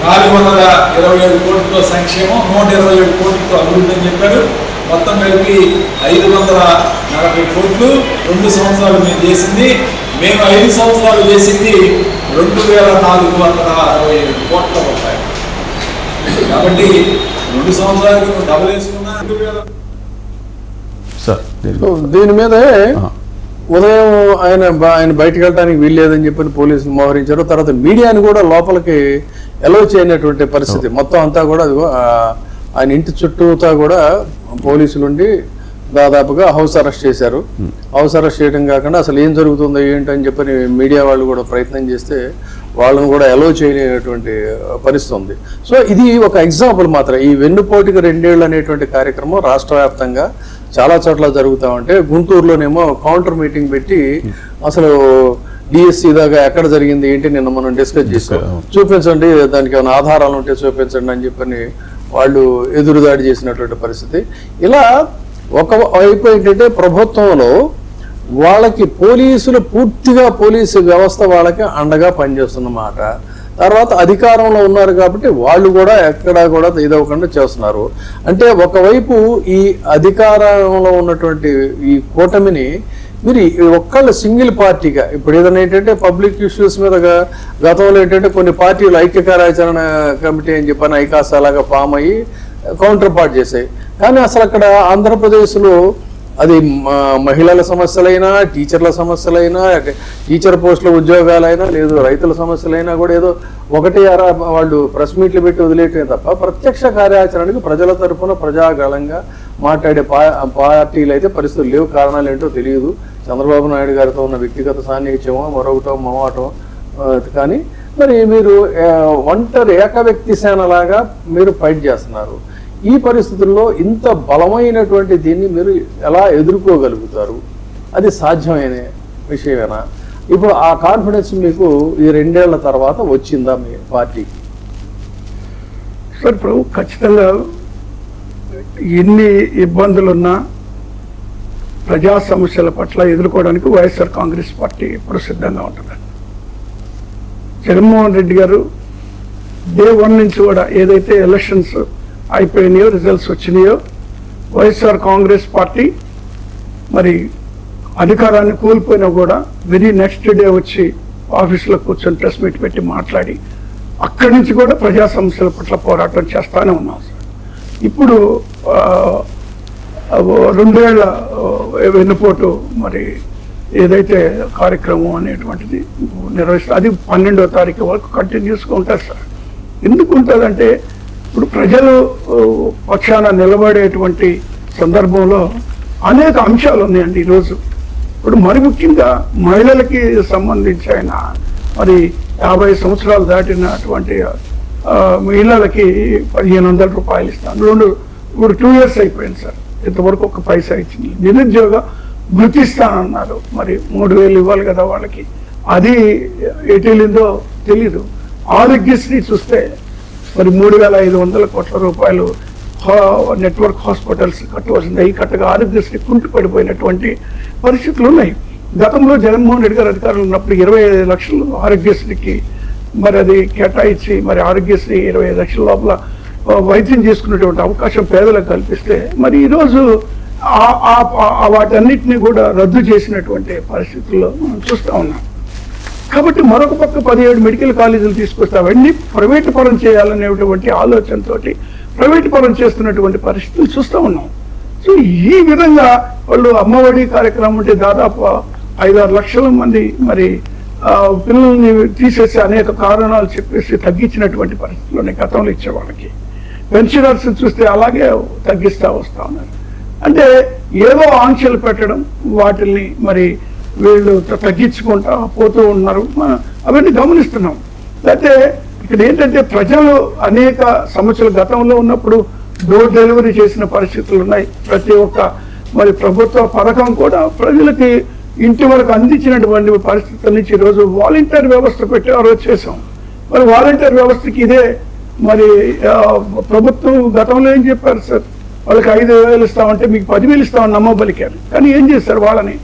427 కోట్లతో సంక్షేమం, 127 కోట్లతో అభివృద్ధి అని చెప్పారు. మొత్తం కలిపి 540 కోట్లు 2 సంవత్సరాలు మేము చేసింది. మేము 5 సంవత్సరాలు చేసింది 2,467 కోట్ల రూపాయలు. కాబట్టి 2 సంవత్సరాలకి డబుల్ వేసుకున్నా. దీని మీద ఉదయం ఆయన బయటకు వెళ్ళడానికి వీల్లేదని చెప్పి పోలీసులు మోహరించారు. తర్వాత మీడియాని కూడా లోపలికి ఎలవ్ చేయనటువంటి పరిస్థితి. మొత్తం అంతా కూడా ఆయన ఇంటి చుట్టూతా కూడా పోలీసులుండి దాదాపుగా హౌస్ అరెస్ట్ చేశారు. హౌస్ అరెస్ట్ చేయడం కాకుండా అసలు ఏం జరుగుతుందో ఏంటని చెప్పని మీడియా వాళ్ళు కూడా ప్రయత్నం చేస్తే వాళ్ళని కూడా ఎలవ్ చేయలేనటువంటి పరిస్థితి ఉంది. సో ఇది ఒక ఎగ్జాంపుల్ మాత్రం. ఈ వెన్నుపోటుకి 2 ఏళ్ళు అనేటువంటి కార్యక్రమం రాష్ట్ర వ్యాప్తంగా చాలా చోట్ల జరుగుతూ ఉంటే, గుంటూరులోనేమో కౌంటర్ మీటింగ్ పెట్టి అసలు డిఎస్సి దాకా ఎక్కడ జరిగింది ఏంటి నిన్న మనం డిస్కస్ చేసాం, చూపించండి, దానికి ఏమైనా ఆధారాలు ఉంటే చూపించండి అని చెప్పని వాళ్ళు ఎదురుదాడి చేసినటువంటి పరిస్థితి. ఇలా ఒకవైపు ఏంటంటే ప్రభుత్వంలో వాళ్ళకి పోలీసులు పూర్తిగా పోలీసు వ్యవస్థ వాళ్ళకి అండగా పనిచేస్తున్నమాట. తర్వాత అధికారంలో ఉన్నారు కాబట్టి వాళ్ళు కూడా ఎక్కడా కూడా ఇదవ్వకుండా చేస్తున్నారు. అంటే ఒకవైపు ఈ అధికారంలో ఉన్నటువంటి ఈ కూటమిని మీరు ఒక్కళ్ళు సింగిల్ పార్టీగా ఇప్పుడు ఏదైనా ఏంటంటే పబ్లిక్ ఇష్యూస్ మీద గతంలో ఏంటంటే కొన్ని పార్టీలు ఐక్య కార్యాచరణ కమిటీ అని చెప్పని ఐకాస లాగా ఫామ్ అయ్యి కౌంటర్ పార్ట్ చేశాయి. కానీ అసలు అక్కడ ఆంధ్రప్రదేశ్లో అది మహిళల సమస్యలైనా, టీచర్ల సమస్యలైనా, టీచర్ పోస్టుల ఉద్యోగాలైనా, లేదు రైతుల సమస్యలైనా కూడా ఏదో 1-6 వాళ్ళు ప్రెస్ మీట్లు పెట్టి వదిలేయటమే తప్ప ప్రత్యక్ష కార్యాచరణకు ప్రజల తరఫున ప్రజాగళంగా మాట్లాడే పార్టీలు అయితే పరిస్థితులు లేవు. కారణాలు ఏంటో తెలియదు. చంద్రబాబు నాయుడు గారితో ఉన్న వ్యక్తిగత సాన్నిహిత్యమో మరొకటో మమాటో. కానీ మరి మీరు ఒంటరి ఏకవ్యక్తి సేనలాగా మీరు ఫైట్ చేస్తున్నారు. ఈ పరిస్థితుల్లో ఇంత బలమైనటువంటి దీన్ని మీరు ఎలా ఎదుర్కోగలుగుతారు? అది సాధ్యమైన విషయమేనా? ఇప్పుడు ఆ కాన్ఫిడెన్స్ మీకు ఈ 2 ఏళ్ల తర్వాత వచ్చిందా మీ పార్టీకి? సార్ ఇప్పుడు ఖచ్చితంగా ఎన్ని ఇబ్బందులున్నా ప్రజా సమస్యల పట్ల ఎదుర్కోవడానికి వైఎస్ఆర్ కాంగ్రెస్ పార్టీ ఇప్పుడు సిద్ధంగా ఉంటుంది. జగన్మోహన్ రెడ్డి గారు డే 1 నుంచి కూడా ఏదైతే ఎలక్షన్స్ అయిపోయినాయో, రిజల్ట్స్ వచ్చినాయో, వైఎస్ఆర్ కాంగ్రెస్ పార్టీ మరి అధికారాన్ని కోల్పోయినా కూడా వెరీ నెక్స్ట్ డే వచ్చి ఆఫీసులో కూర్చొని ప్రెస్ మీట్ పెట్టి మాట్లాడి అక్కడి నుంచి కూడా ప్రజా సమస్యల పట్ల పోరాటం చేస్తానే ఉన్నాం సార్. ఇప్పుడు 2 ఏళ్ల వెన్నుపోటు మరి ఏదైతే కార్యక్రమం అనేటువంటిది నిర్వహిస్తారు, అది 12వ తారీఖు వరకు కంటిన్యూస్గా ఉంటుంది సార్. ఎందుకు ఉంటుందంటే ఇప్పుడు ప్రజలు పక్షాన నిలబడేటువంటి సందర్భంలో అనేక అంశాలు ఉన్నాయండి ఈరోజు. ఇప్పుడు మరి ముఖ్యంగా మహిళలకి సంబంధించి ఆయన మరి 50 సంవత్సరాలు దాటినటువంటి మహిళలకి 1500 రూపాయలు ఇస్తాను. ఇప్పుడు 2 years అయిపోయింది సార్, ఇంతవరకు ఒక పైసా ఇచ్చింది. నిరుద్యోగ వృత్తి ఇస్తానన్నారు, మరి 3000 ఇవ్వాలి కదా వాళ్ళకి, అది ఎటు వెళ్ళిందో తెలీదు. ఆరోగ్యశ్రీ చూస్తే మరి 3500 కోట్ల రూపాయలు నెట్వర్క్ హాస్పిటల్స్ కట్టవలసింది, అవి కట్టగా ఆరోగ్యశ్రీ కుంటు పడిపోయినటువంటి పరిస్థితులు ఉన్నాయి. గతంలో జగన్మోహన్ రెడ్డి గారు అధికారులు ఉన్నప్పుడు 25 లక్షలు ఆరోగ్యశ్రీకి మరి అది కేటాయించి మరి ఆరోగ్యశ్రీ 25 లక్షల లోపల వైద్యం చేసుకునేటువంటి అవకాశం పేదలకు కల్పిస్తే మరి ఈరోజు వాటన్నిటిని కూడా రద్దు చేసినటువంటి పరిస్థితుల్లో మనం చూస్తూ ఉన్నాం. కాబట్టి మరొక పక్క 17 మెడికల్ కాలేజీలు తీసుకొస్తే అవన్నీ ప్రైవేటు పరం చేయాలనేటువంటి ఆలోచనతోటి ప్రైవేటు పరం చేస్తున్నటువంటి పరిస్థితులు చూస్తూ ఉన్నాం. సో ఈ విధంగా వాళ్ళు అమ్మఒడి కార్యక్రమం అంటే దాదాపు 5-6 లక్షల మంది మరి పిల్లల్ని తీసేసి అనేక కారణాలు చెప్పేసి తగ్గించినటువంటి పరిస్థితుల్లోనే గతంలో ఇచ్చే వాళ్ళకి. పెన్షనర్స్ చూస్తే అలాగే తగ్గిస్తూ వస్తూ ఉన్నారు. అంటే ఏదో ఆంక్షలు పెట్టడం, వాటిల్ని మరి వీళ్ళు తగ్గించుకుంటా పోతూ ఉన్నారు, అవన్నీ గమనిస్తున్నాం. అయితే ఇక్కడ ఏంటంటే ప్రజలు అనేక సమస్యలు గతంలో ఉన్నప్పుడు డోర్ డెలివరీ చేసిన పరిస్థితులు ఉన్నాయి. ప్రతి ఒక్క మరి ప్రభుత్వ పథకం కూడా ప్రజలకి ఇంటి వరకు అందించినటువంటి పరిస్థితుల నుంచి ఈరోజు వాలంటీర్ వ్యవస్థ పెట్టి ఆ రోజు చేసాం. మరి వాలంటీర్ వ్యవస్థకి ఇదే మరి ప్రభుత్వం గతంలో ఏం చెప్పారు సార్, వాళ్ళకి 5,000 ఇస్తామంటే మీకు 10,000 ఇస్తామని నమ్మబలికారు. కానీ ఏం చేశారు, వాళ్ళని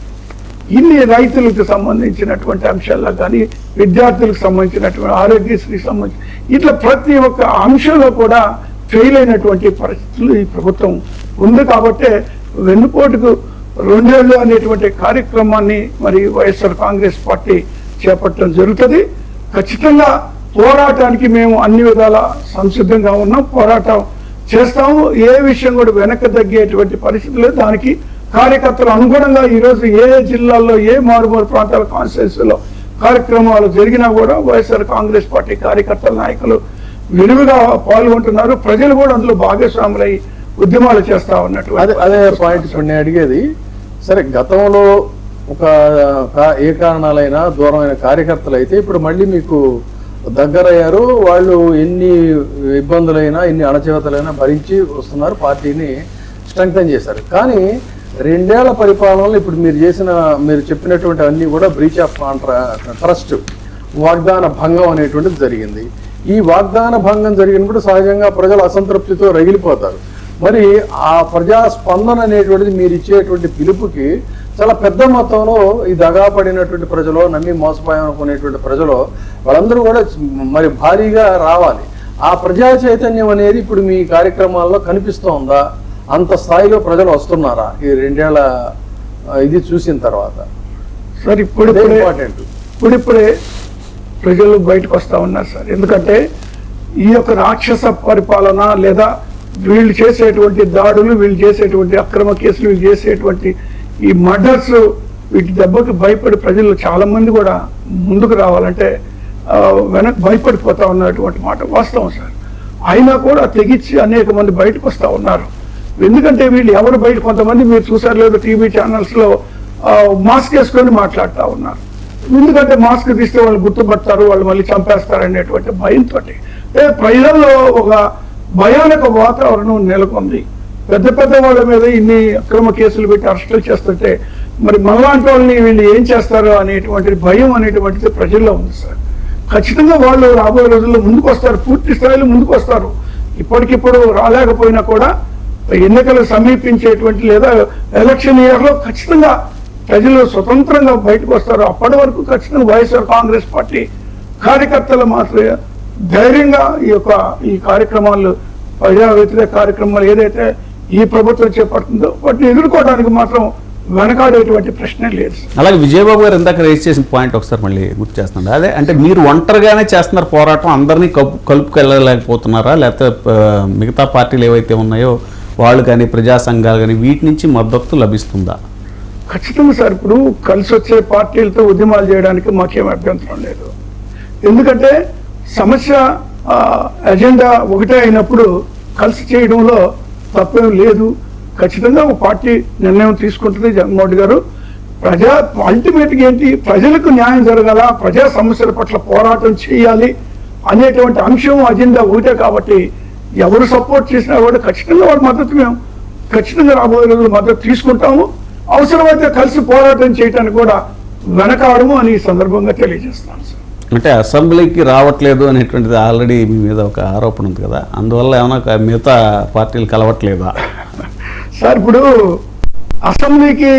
ఇన్ని రైతులకు సంబంధించినటువంటి అంశాల్లో కానీ విద్యార్థులకు సంబంధించినటువంటి ఆరోగ్యశ్రీకి సంబంధించి ఇట్లా ప్రతి ఒక్క అంశంలో కూడా ఫెయిల్ అయినటువంటి పరిస్థితులు ఈ ప్రభుత్వం ఉంది. కాబట్టి వెన్నుపోటుకు 2 ఏళ్ళు అనేటువంటి కార్యక్రమాన్ని మరి వైఎస్ఆర్ కాంగ్రెస్ పార్టీ చేపట్టడం జరుగుతుంది. ఖచ్చితంగా పోరాటానికి మేము అన్ని విధాల సంసిద్ధంగా ఉన్నాం, పోరాటం చేస్తాము. ఏ విషయం కూడా వెనక్కి తగ్గేటువంటి పరిస్థితి లేదు. దానికి కార్యకర్తలు అనుగుణంగా ఈరోజు ఏ జిల్లాల్లో ఏ మారుమూల ప్రాంతాల కాన్స్టిట్యూన్సీలో కార్యక్రమాలు జరిగినా కూడా వైఎస్ఆర్ కాంగ్రెస్ పార్టీ కార్యకర్తల నాయకులు విరివిగా పాల్గొంటున్నారు. ప్రజలు కూడా అందులో భాగస్వాములై ఉద్యమాలు చేస్తా ఉన్నట్టు. అదే పాయింట్ ఇప్పుడు నేను అడిగేది. సరే, గతంలో ఒక ఏ కారణాలైనా దూరమైన కార్యకర్తలు అయితే ఇప్పుడు మళ్ళీ మీకు దగ్గరయ్యారు. వాళ్ళు ఎన్ని ఇబ్బందులైనా ఎన్ని అణచివేతలైనా భరించి వస్తున్నారు, పార్టీని స్ట్రెంగ్తన్ చేశారు. కానీ 2 ఏళ్ల పరిపాలనలో ఇప్పుడు మీరు చెప్పినటువంటి అన్ని కూడా బ్రీచ్ ఆఫ్ ట్రస్ట్, వాగ్దాన భంగం అనేటువంటిది జరిగింది. ఈ వాగ్దాన భంగం జరిగినప్పుడు సహజంగా ప్రజలు అసంతృప్తితో రగిలిపోతారు. మరి ఆ ప్రజా స్పందన అనేటువంటిది మీరు ఇచ్చేటువంటి పిలుపుకి చాలా పెద్ద మొత్తంలో ఈ దగా పడినటువంటి ప్రజలు, నమ్మి మోసపోయామనుకునేటువంటి ప్రజలు వాళ్ళందరూ కూడా మరి భారీగా రావాలి. ఆ ప్రజా చైతన్యం అనేది ఇప్పుడు మీ కార్యక్రమాల్లో కనిపిస్తోందా? అంత స్థాయిలో ప్రజలు వస్తున్నారా ఈ 2 ఏళ్ల ఇది చూసిన తర్వాత? సార్ ఇప్పుడిప్పుడే ప్రజలు బయటకు వస్తూ ఉన్నారు సార్. ఎందుకంటే ఈ యొక్క రాక్షస పరిపాలన లేదా వీళ్ళు చేసేటువంటి దాడులు, వీళ్ళు చేసేటువంటి అక్రమ కేసులు, వీళ్ళు చేసేటువంటి ఈ మర్డర్స్, వీటి దెబ్బకి భయపడి ప్రజలు చాలా మంది కూడా ముందుకు రావాలంటే వెనక్కి భయపడిపోతా ఉన్నటువంటి మాట వాస్తవం సార్. అయినా కూడా తెగించి అనేక మంది బయటకు వస్తూ ఉన్నారు. ఎందుకంటే వీళ్ళు ఎవరు బయట, కొంతమంది మీరు చూసారు లేదు టీవీ ఛానల్స్లో మాస్క్ వేసుకొని మాట్లాడుతూ ఉన్నారు. ఎందుకంటే మాస్క్ తీస్తే వాళ్ళు గుర్తుపడతారు, వాళ్ళు మళ్ళీ చంపేస్తారు అనేటువంటి భయంతో ప్రజల్లో ఒక భయానక వాతావరణం నెలకొంది. పెద్ద పెద్ద వాళ్ళ మీద ఇన్ని అక్రమ కేసులు పెట్టి అరెస్టులు చేస్తుంటే మరి మనలాంటి వాళ్ళని వీళ్ళు ఏం చేస్తారో అనేటువంటి భయం అనేటువంటిది ప్రజల్లో ఉంది సార్. ఖచ్చితంగా వాళ్ళు రాబోయే రోజుల్లో ముందుకు వస్తారు, పూర్తి స్థాయిలో ముందుకు వస్తారు. ఇప్పటికిప్పుడు రాలేకపోయినా కూడా ఎన్నికలు సమీపించేటువంటి లేదా ఎలక్షన్ ఇయర్లో ఖచ్చితంగా ప్రజలు స్వతంత్రంగా బయటకు వస్తారు. అప్పటి వరకు ఖచ్చితంగా వైఎస్ఆర్ కాంగ్రెస్ పార్టీ కార్యకర్తలు మాత్రమే ధైర్యంగా ఈ కార్యక్రమాలు ప్రజా వ్యతిరేక కార్యక్రమాలు ఏదైతే ఈ ప్రభుత్వం చేపడుతుందో వాటిని ఎదుర్కోవడానికి మాత్రం వెనకాడేటువంటి ప్రశ్నే లేదు. అలాగే విజయబాబు గారు ఇందాక రేజ్ చేసిన పాయింట్ ఒకసారి మళ్ళీ గుర్తు చేస్తున్నాడు. అదే అంటే మీరు ఒంటరిగానే చేస్తున్నారు పోరాటం, అందరినీ కలుపుకెళ్ళలేకపోతున్నారా, లేకపోతే మిగతా పార్టీలు ఏవైతే ఉన్నాయో వాళ్ళు కానీ ప్రజా సంఘాలు కానీ వీటి నుంచి మద్దతు లభిస్తుందా? ఖచ్చితంగా సార్, ఇప్పుడు కలిసి వచ్చే పార్టీలతో ఉద్యమాలు చేయడానికి మాకేం అభ్యంతరం లేదు. ఎందుకంటే సమస్య ఎజెండా ఒకటే అయినప్పుడు కలిసి చేయడంలో తప్పేం లేదు. ఖచ్చితంగా ఒక పార్టీ నిర్ణయం తీసుకుంటుంది జగన్మోహన్ రెడ్డి గారు. అల్టిమేట్గా ఏంటి, ప్రజలకు న్యాయం జరగాల, ప్రజా సమస్యల పట్ల పోరాటం చేయాలి అనేటువంటి అంశం అజెండా ఒకటే. కాబట్టి ఎవరు సపోర్ట్ చేసినా కూడా ఖచ్చితంగా వాడి మద్దతు మేము ఖచ్చితంగా రాబోయే రోజులు మద్దతు తీసుకుంటాము. అవసరమైతే కలిసి పోరాటం చేయడానికి కూడా వెనకాడము అని ఈ సందర్భంగా తెలియజేస్తాను సార్. అంటే అసెంబ్లీకి రావట్లేదు అనేటువంటిది ఆల్రెడీ మీ మీద ఒక ఆరోపణ ఉంది కదా, అందువల్ల ఏమైనా మిగతా పార్టీలు కలవట్లేదా సార్? ఇప్పుడు అసెంబ్లీకి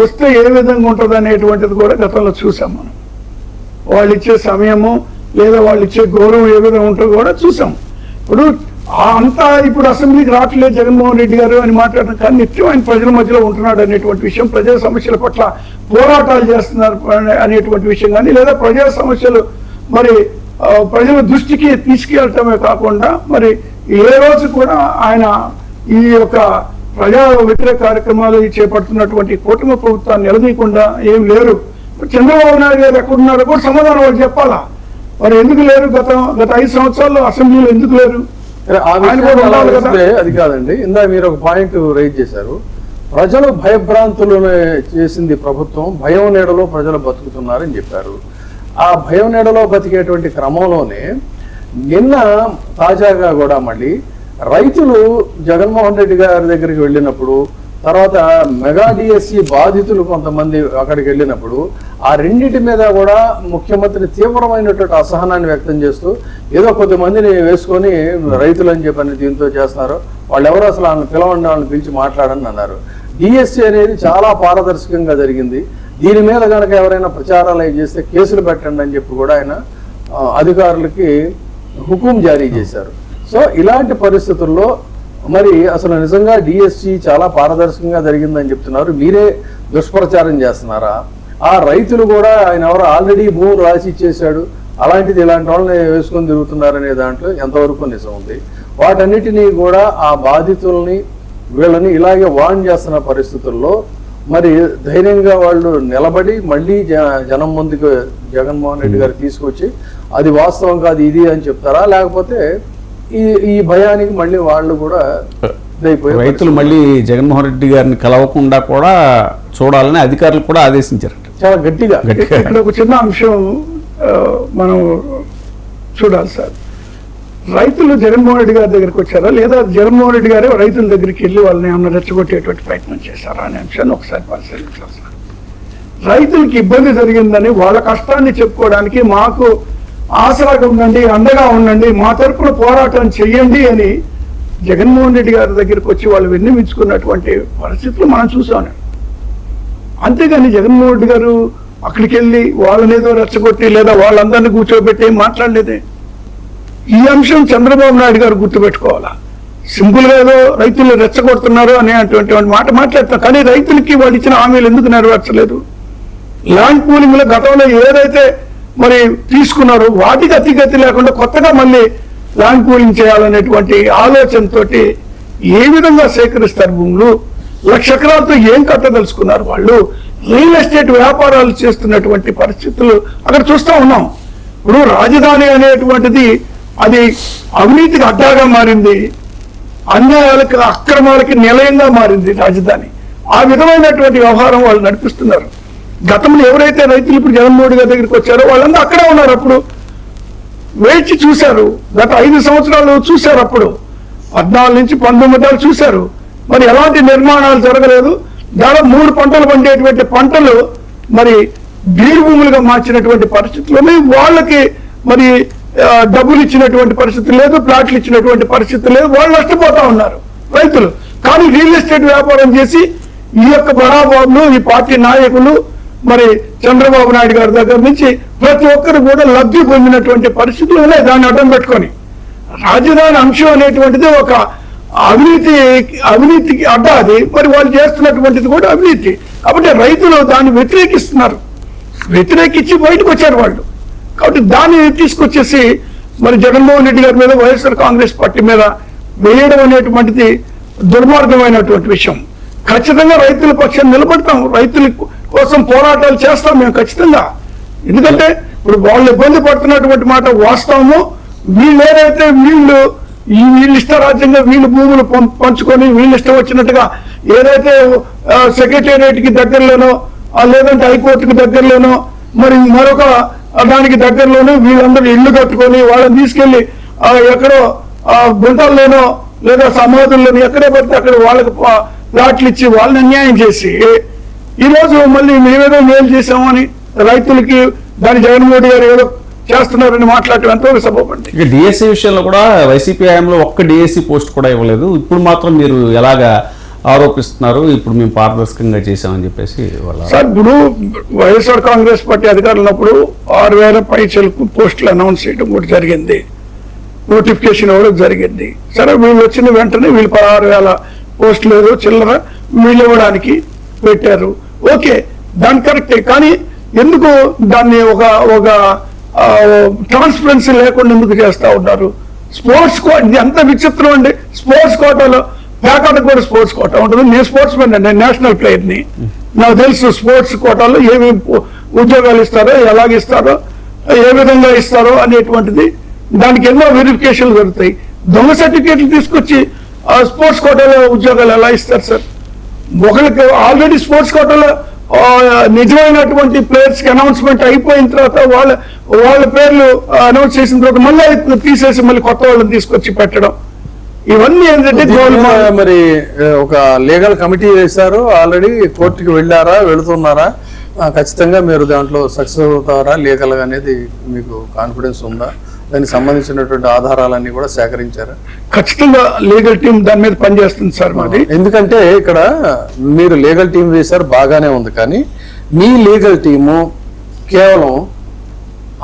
వస్తే ఏ విధంగా ఉంటుంది అనేటువంటిది కూడా గతంలో చూసాం మనం. వాళ్ళు ఇచ్చే సమయము లేదా వాళ్ళు ఇచ్చే గౌరవం ఏ విధంగా ఉంటుందో కూడా చూసాం. ఇప్పుడు అంతా ఇప్పుడు అసెంబ్లీకి రావట్లేదు జగన్మోహన్ రెడ్డి గారు అని మాట్లాడడం కానీ నిత్యం ఆయన ప్రజల మధ్యలో ఉంటున్నాడు అనేటువంటి విషయం, ప్రజా సమస్యల పట్ల పోరాటాలు చేస్తున్నారు అనేటువంటి విషయం కానీ, లేదా ప్రజా సమస్యలు మరి ప్రజల దృష్టికి తీసుకెళ్ళటమే కాకుండా మరి ఏ రోజు కూడా ఆయన ఈ యొక్క ప్రజా వ్యతిరేక కార్యక్రమాలు చేపడుతున్నటువంటి కూటమి ప్రభుత్వాన్ని నిలదీయకుండా ఏం లేరు. చంద్రబాబు నాయుడు గారు ఎక్కడున్నారో కూడా సమాధానం వాళ్ళు చెప్పాలా. మరి ఎందుకు లేరు? గత 5 సంవత్సరాల్లో అసెంబ్లీలో ఎందుకు లేరు? అది కాదండి, ఇందా మీరు ఒక పాయింట్ రైజ్ చేశారు. ప్రజలు భయభ్రాంతులను చేసింది ప్రభుత్వం, భయం నీడలో ప్రజలు బతుకుతున్నారని చెప్పారు. ఆ భయం నీడలో బతికేటువంటి క్రమంలోనే నిన్న తాజాగా కూడా మళ్ళీ రైతులు జగన్మోహన్ రెడ్డి గారి దగ్గరికి వెళ్ళినప్పుడు, తర్వాత మెగా డిఎస్సి బాధితులు కొంతమంది అక్కడికి వెళ్ళినప్పుడు ఆ రెండింటి మీద కూడా ముఖ్యమంత్రి తీవ్రమైనటువంటి అసహనాన్ని వ్యక్తం చేస్తూ ఏదో కొద్దిమందిని వేసుకొని రైతులు అని చెప్పని దీంతో చేస్తున్నారు, వాళ్ళు ఎవరు అసలు వాళ్ళని పిలవండి, వాళ్ళని పిలిచి మాట్లాడని అన్నారు. డిఎస్సి అనేది చాలా పారదర్శకంగా జరిగింది, దీని మీద కనుక ఎవరైనా ప్రచారాలు చేస్తే కేసులు పెట్టండి అని చెప్పి కూడా ఆయన అధికారులకి హుకుం జారీ చేశారు. సో ఇలాంటి పరిస్థితుల్లో మరి అసలు నిజంగా డిఎస్సి చాలా పారదర్శకంగా జరిగిందని చెప్తున్నారు, మీరే దుష్ప్రచారం చేస్తున్నారా? ఆ రైతులు కూడా ఆయన ఎవరో ఆల్రెడీ భూములు రాసి ఇచ్చేశాడు, అలాంటిది ఇలాంటి వాళ్ళని వేసుకొని తిరుగుతున్నారనే దాంట్లో ఎంతవరకు నిజం ఉంది? వాటన్నిటినీ కూడా ఆ బాధితుల్ని వీళ్ళని ఇలాగే వార్న్ చేస్తున్న పరిస్థితుల్లో మరి ధైర్యంగా వాళ్ళు నిలబడి మళ్ళీ జనం ముందుకు జగన్మోహన్ రెడ్డి గారు తీసుకొచ్చి అది వాస్తవం కాదు ఇది అని చెప్తారా, లేకపోతే ఈ భయానికి మళ్ళీ వాళ్ళు కూడా రైతులు మళ్ళీ జగన్మోహన్ రెడ్డి గారిని కలవకుండా కూడా చూడాలని అధికారులు కూడా ఆదేశించారు చాలా గట్టిగా? ఇక్కడ ఒక చిన్న అంశం మనం చూడాలి సార్. రైతులు జగన్మోహన్ రెడ్డి గారి దగ్గరికి వచ్చారా, లేదా జగన్మోహన్ రెడ్డి గారే రైతుల దగ్గరికి వెళ్ళి వాళ్ళని ఏమన్నా రెచ్చగొట్టేటువంటి ప్రయత్నం చేశారా అనే అంశాన్ని ఒకసారి పరిశీలించాలి సార్. రైతులకి ఇబ్బంది జరిగిందని వాళ్ళ కష్టాన్ని చెప్పుకోవడానికి మాకు ఆసరాగా ఉండండి, అండగా ఉండండి, మా తరపున పోరాటం చెయ్యండి అని జగన్మోహన్ రెడ్డి గారి దగ్గరికి వచ్చి వాళ్ళు విన్నవించుకున్నటువంటి పరిస్థితులు మనం చూసాం. అంతేగాని జగన్మోహన్ రెడ్డి గారు అక్కడికి వెళ్ళి వాళ్ళని ఏదో రెచ్చగొట్టి లేదా వాళ్ళందరినీ కూర్చోబెట్టి మాట్లాడలేదే. ఈ అంశం చంద్రబాబు నాయుడు గారు గుర్తుపెట్టుకోవాలా. సింపుల్గా ఏదో రైతులు రెచ్చగొడుతున్నారు అనేటువంటి మాట మాట్లాడతాం, కానీ రైతులకి వాళ్ళు ఇచ్చిన హామీలు ఎందుకు నెరవేర్చలేదు? ల్యాండ్ పూలింగ్ లో గతంలో ఏదైతే మరి తీసుకున్నారో వాటికి అతిగతి లేకుండా కొత్తగా మళ్ళీ ల్యాండ్ పూలింగ్ చేయాలనేటువంటి ఆలోచనతో ఏ విధంగా సేకరిస్తారు భూములు? 1,00,000 ఎకరాలతో ఏం కట్టదలుచుకున్నారు వాళ్ళు? రియల్ ఎస్టేట్ వ్యాపారాలు చేస్తున్నటువంటి పరిస్థితులు అక్కడ చూస్తూ ఉన్నాం. ఇప్పుడు రాజధాని అనేటువంటిది అది అవినీతికి అడ్డాగా మారింది, అన్యాయాలకు అక్రమాలకి నిలయంగా మారింది రాజధాని. ఆ విధమైనటువంటి వ్యవహారం వాళ్ళు నడిపిస్తున్నారు. గతంలో ఎవరైతే రైతులు ఇప్పుడు జగన్మోహన్ గారి దగ్గరికి వచ్చారో వాళ్ళందరూ అక్కడే ఉన్నారు. అప్పుడు వేచి చూశారు, గత 5 సంవత్సరాలు చూశారు, అప్పుడు 14 నుంచి 19 చూశారు. మరి ఎలాంటి నిర్మాణాలు జరగలేదు. దాదాపు 3 పంటలు పండేటువంటి పంటలు మరి బీడు భూములుగా మార్చినటువంటి పరిస్థితుల్లోనే వాళ్ళకి మరి డబ్బులు ఇచ్చినటువంటి పరిస్థితి లేదు, ప్లాట్లు ఇచ్చినటువంటి పరిస్థితి లేదు. వాళ్ళు నష్టపోతా ఉన్నారు రైతులు. కానీ రియల్ ఎస్టేట్ వ్యాపారం చేసి ఈ యొక్క బడాబాబులు, ఈ పార్టీ నాయకులు, మరి చంద్రబాబు నాయుడు గారి దగ్గర నుంచి ప్రతి ఒక్కరు కూడా లబ్ధి పొందినటువంటి పరిస్థితులు ఉన్నాయి. దాన్ని అడ్డం పెట్టుకొని రాజధాని అంశం అనేటువంటిది ఒక అవినీతికి అడ్డ అది. మరి వాళ్ళు చేస్తున్నటువంటిది కూడా అవినీతి. కాబట్టి రైతులు దాన్ని వ్యతిరేకిస్తున్నారు, వ్యతిరేకించి బయటకు వచ్చారు వాళ్ళు. కాబట్టి దాన్ని తీసుకొచ్చేసి మరి జగన్మోహన్ రెడ్డి గారి మీద, వైఎస్ఆర్ కాంగ్రెస్ పార్టీ మీద వేయడం అనేటువంటిది దుర్మార్గమైనటువంటి విషయం. ఖచ్చితంగా రైతుల పక్షాన్ని నిలబడతాం, రైతుల కోసం పోరాటాలు చేస్తాం మేము ఖచ్చితంగా. ఎందుకంటే ఇప్పుడు వాళ్ళు ఇబ్బంది పడుతున్నటువంటి మాట వాస్తవము. వీళ్ళు ఏదైతే వీళ్ళు ఇష్టరాజ్యంగా వీళ్ళు భూములు పంచుకొని వీళ్ళు ఇష్టం వచ్చినట్టుగా ఏదైతే సెక్రటేరియట్ కి దగ్గరలోనో లేదంటే హైకోర్టుకి దగ్గరలోనో మరి మరొక దానికి దగ్గరలోనో వీళ్ళందరూ ఇల్లు కట్టుకొని వాళ్ళని తీసుకెళ్లి ఎక్కడో గుంటల్లోనో లేదా సమాధుల్లోనో ఎక్కడే పడితే అక్కడ వాళ్ళకి ప్లాట్లు ఇచ్చి వాళ్ళని అన్యాయం చేసి ఈరోజు మళ్ళీ మేమేదో మేలు చేసామని రైతులకి దాని జగన్మోహన్ గారు ఏదో చేస్తున్నారని మాట్లాడటం ఎంతో సభపండి. ఇక డిఎస్సి విషయంలో కూడా వైసీపీ హయాంలో ఒక్క డిఎస్సి పోస్ట్ కూడా ఇవ్వలేదు. ఇప్పుడు మాత్రం మీరు ఎలాగా ఆరోపిస్తున్నారు, ఇప్పుడు మేము పారదర్శకంగా చేశామని చెప్పేసి సార్, ఇప్పుడు వైఎస్ఆర్ కాంగ్రెస్ పార్టీ అధికారులు ఉన్నప్పుడు 6,000 పైచలకు పోస్టులు అనౌన్స్ చేయడం కూడా జరిగింది, నోటిఫికేషన్ ఇవ్వడం జరిగింది. సరే, వీళ్ళు వచ్చిన వెంటనే వీళ్ళు 16,000 పోస్టులు ఏదో చిల్లర వీళ్ళు ఇవ్వడానికి పెట్టారు. ఓకే, దాని కరెక్టే. కానీ ఎందుకు దాన్ని ఒక ట్రాన్స్పరెన్సీ లేకుండా ఎందుకు చేస్తా ఉన్నారు? స్పోర్ట్స్ కోటా, ఇది ఎంత విచిత్రం అండి. స్పోర్ట్స్ కోటాలో ప్యాకాటకు కూడా స్పోర్ట్స్ కోటా ఉంటుంది. నేను స్పోర్ట్స్ మెన్ అండి, నేను నేషనల్ ప్లేయర్ని. నాకు తెలుసు స్పోర్ట్స్ కోటాలో ఏమేమి ఉద్యోగాలు ఇస్తారో, ఎలాగిస్తారో, ఏ విధంగా ఇస్తారో అనేటువంటిది. దానికి ఎన్నో వెరిఫికేషన్లు జరుగుతాయి. దొంగ సర్టిఫికేట్లు తీసుకొచ్చి స్పోర్ట్స్ కోటాలో ఉద్యోగాలు ఎలా ఇస్తారు సార్? ఒకరికి ఆల్రెడీ స్పోర్ట్స్ కోటాలో నిజమైనటువంటి ప్లేయర్స్ కి అనౌన్స్మెంట్ అయిపోయిన తర్వాత వాళ్ళ పేర్లు అనౌన్స్ చేసిన తర్వాత మళ్ళీ తీసేసి మళ్ళీ కొత్త వాళ్ళని తీసుకొచ్చి పెట్టడం, ఇవన్నీ ఏంటంటే మరి ఒక లీగల్ కమిటీ వేశారు, ఆల్రెడీ కోర్టుకి వెళ్ళారా, వెళుతున్నారా, ఖచ్చితంగా మీరు దాంట్లో సక్సెస్ అవుతారా లీగల్ గా అనేది మీకు కాన్ఫిడెన్స్ ఉందా? దానికి సంబంధించినటువంటి ఆధారాలన్నీ కూడా సేకరించారా? ఖచ్చితంగా లీగల్ టీం దాని మీద పనిచేస్తుంది సార్ మాది. ఎందుకంటే ఇక్కడ మీరు లీగల్ టీం వేశారు, బాగానే ఉంది. కానీ మీ లీగల్ టీము కేవలం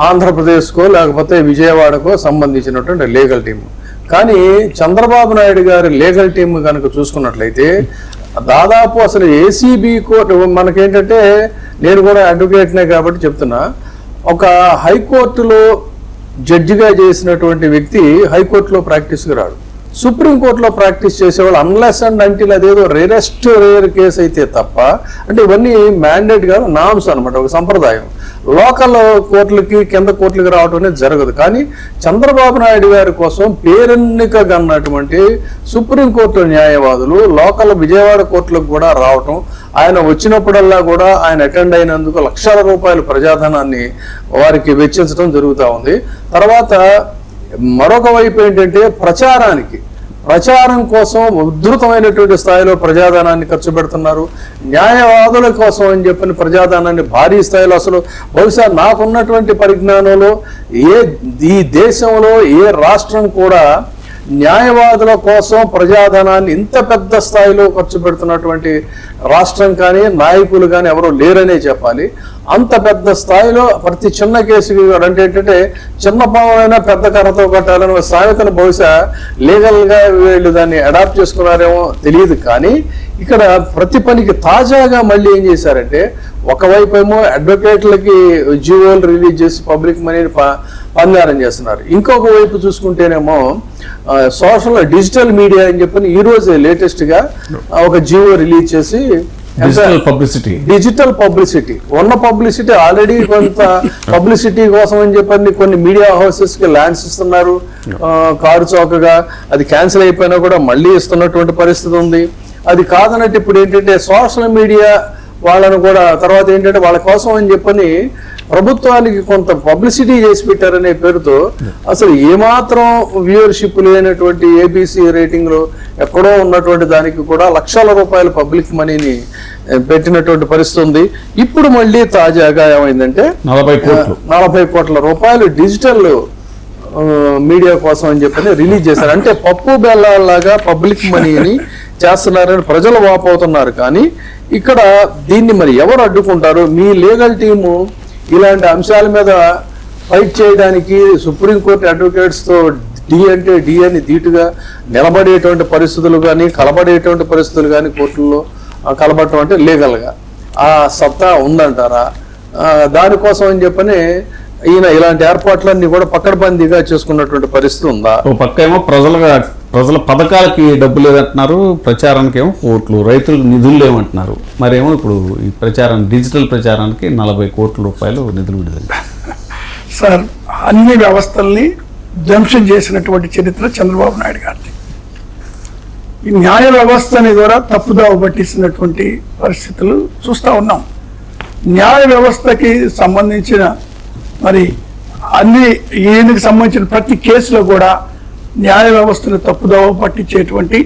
ఆంధ్రప్రదేశ్కో లేకపోతే విజయవాడకో సంబంధించినటువంటి లీగల్ టీము. కానీ చంద్రబాబు నాయుడు గారి లీగల్ టీం కనుక చూసుకున్నట్లయితే దాదాపు అసలు ఏసీబీ కోర్టు, మనకేంటంటే నేను కూడా అడ్వకేట్నే కాబట్టి చెప్తున్నా, ఒక హైకోర్టులో జడ్జిగా చేసినటువంటి వ్యక్తి హైకోర్టులో ప్రాక్టీస్కి రాడు. సుప్రీంకోర్టులో ప్రాక్టీస్ చేసేవాళ్ళు అన్లెస్ అండ్ అంటిల్ అదేదో రేర్ కేసు అయితే తప్ప, అంటే ఇవన్నీ మ్యాండేట్ గా నామ్స్ అనమాట, ఒక సంప్రదాయం. లోకల్ కోర్టులకి కింద కోర్టులకి రావడం అనేది జరగదు. కానీ చంద్రబాబు నాయుడు గారి కోసం పేరెన్నికగా ఉన్నటువంటి సుప్రీంకోర్టు న్యాయవాదులు లోకల్ విజయవాడ కోర్టులకు కూడా రావటం, ఆయన వచ్చినప్పుడల్లా కూడా ఆయన అటెండ్ అయినందుకు లక్షల రూపాయల ప్రజాధనాన్ని వారికి వెచ్చించడం జరుగుతూ ఉంది. తర్వాత మరొక వైపు ఏంటంటే ప్రచారం కోసం ఉధృతమైనటువంటి స్థాయిలో ప్రజాధనాన్ని ఖర్చు పెడుతున్నారు. న్యాయవాదుల కోసం అని చెప్పిన ప్రజాధనాన్ని భారీ స్థాయిలో, అసలు బహుశా నాకున్నటువంటి పరిజ్ఞానంలో ఈ దేశంలో ఏ రాష్ట్రం కూడా న్యాయవాదుల కోసం ప్రజాధనాన్ని ఇంత పెద్ద స్థాయిలో ఖర్చు పెడుతున్నటువంటి రాష్ట్రం కానీ నాయకులు కానీ ఎవరో లేరనే చెప్పాలి. అంత పెద్ద స్థాయిలో ప్రతి చిన్న కేసుకి అంటే ఏంటంటే చిన్న పావునైనా పెద్ద కర్రతో కట్టాలని సామెతను బహుశా లీగల్ గా వీళ్ళు దాన్ని అడాప్ట్ చేసుకున్నారేమో తెలియదు. కానీ ఇక్కడ ప్రతి పనికి తాజాగా మళ్ళీ ఏం చేశారంటే, ఒకవైపు ఏమో అడ్వకేట్లకి జీవోలు రిలీజ్ చేసి పబ్లిక్ మనీని పందారం చేస్తున్నారు. ఇంకొక వైపు చూసుకుంటేనేమో డిజిటల్ మీడియా అని చెప్పని ఈ రోజే లేటెస్ట్ గా ఒక జీవో రిలీజ్ చేసి డిజిటల్ పబ్లిసిటీ ఉన్న పబ్లిసిటీ ఆల్రెడీ కొంత పబ్లిసిటీ కోసం అని చెప్పని కొన్ని మీడియా హౌసెస్ కి ల్యాండ్స్ ఇస్తున్నారు కారు చౌకగా. అది క్యాన్సిల్ అయిపోయినా కూడా మళ్ళీ ఇస్తున్నటువంటి పరిస్థితి ఉంది. అది కాదన్నట్టు ఇప్పుడు ఏంటంటే సోషల్ మీడియా వాళ్ళను కూడా తర్వాత ఏంటంటే వాళ్ళ కోసం అని చెప్పని ప్రభుత్వానికి కొంత పబ్లిసిటీ చేసి పెట్టారనే పేరుతో అసలు ఏమాత్రం వ్యూవర్షిప్ లేనటువంటి ఏబీసీ రేటింగ్ లో ఎక్కడో ఉన్నటువంటి దానికి కూడా లక్షల రూపాయల పబ్లిక్ మనీని పెట్టినటువంటి పరిస్థితి ఉంది. ఇప్పుడు మళ్ళీ తాజాగా ఏమైందంటే 40 కోట్ల రూపాయలు డిజిటల్ మీడియా కోసం అని చెప్పని రిలీజ్ చేశారు. అంటే పప్పు బెల్లాల్లాగా పబ్లిక్ మనీని చేస్తున్నారని ప్రజలు వాపోతున్నారు. కానీ ఇక్కడ దీన్ని మరి ఎవరు అడ్డుకుంటారు? మీ లీగల్ టీము ఇలాంటి అంశాల మీద ఫైట్ చేయడానికి సుప్రీంకోర్టు అడ్వకేట్స్ తో డి అంటే డి అని ధీటుగా నిలబడేటువంటి పరిస్థితులు కానీ కలబడేటువంటి పరిస్థితులు కానీ కోర్టుల్లో కలబడటం అంటే లీగల్గా ఆ సత్తా ఉందంటారా? దానికోసం అని చెప్పని ఈయన ఇలాంటి ఏర్పాట్లన్నీ కూడా పక్కడబందీగా చేసుకున్నటువంటి పరిస్థితి ఉందా? ఓ పక్క ఏమో ప్రజల పథకాలకి డబ్బులు లేదంటున్నారు, ప్రచారానికి ఏమో కోట్లు, రైతులకు నిధులు లేవంటున్నారు. మరేమో ఇప్పుడు ఈ డిజిటల్ ప్రచారానికి 40 కోట్ల రూపాయలు నిధులు విడుదల. సార్, అన్ని వ్యవస్థల్ని ధ్వంసం చేసినటువంటి చరిత్ర చంద్రబాబు నాయుడు గారిది. ఈ న్యాయ వ్యవస్థని ద్వారా తప్పుదావ పట్టిస్తున్నటువంటి పరిస్థితులు చూస్తూ ఉన్నాం. న్యాయ వ్యవస్థకి సంబంధించిన మరి ఈయనకి సంబంధించిన ప్రతి కేసులో కూడా న్యాయ వ్యవస్థను తప్పుదోవ పట్టించేటువంటి,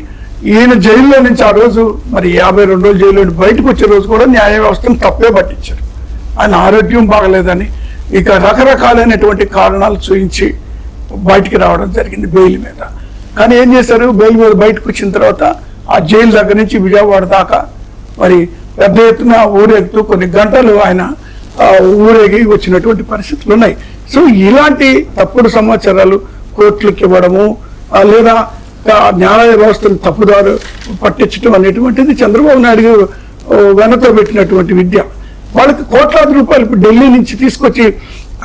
ఈయన జైల్లో నుంచి ఆ రోజు మరి 52 రోజులు జైల్లో బయటకు వచ్చే రోజు కూడా న్యాయ వ్యవస్థను తప్పే పట్టించారు. ఆయన ఆరోగ్యం బాగలేదని ఇక రకరకాలైనటువంటి కారణాలు చూపించి బయటికి రావడం జరిగింది బెయిల్ మీద. కానీ ఏం చేశారు, బెయిల్ మీద బయటకు వచ్చిన తర్వాత ఆ జైలు దగ్గర నుంచి విజయవాడ దాకా మరి పెద్ద ఎత్తున ఊరేగుతూ కొన్ని గంటలు ఆయన ఊరేగి వచ్చినటువంటి పరిస్థితులు ఉన్నాయి. సో ఇలాంటి తప్పుడు సమాచారాలు కోర్టులకు ఇవ్వడము లేదా న్యాయ వ్యవస్థను తప్పుదారు పట్టించడం అనేటువంటిది చంద్రబాబు నాయుడు గారు వెనతో పెట్టినటువంటి విద్య. వాళ్ళకి కోట్లాది రూపాయలు ఇప్పుడు ఢిల్లీ నుంచి తీసుకొచ్చి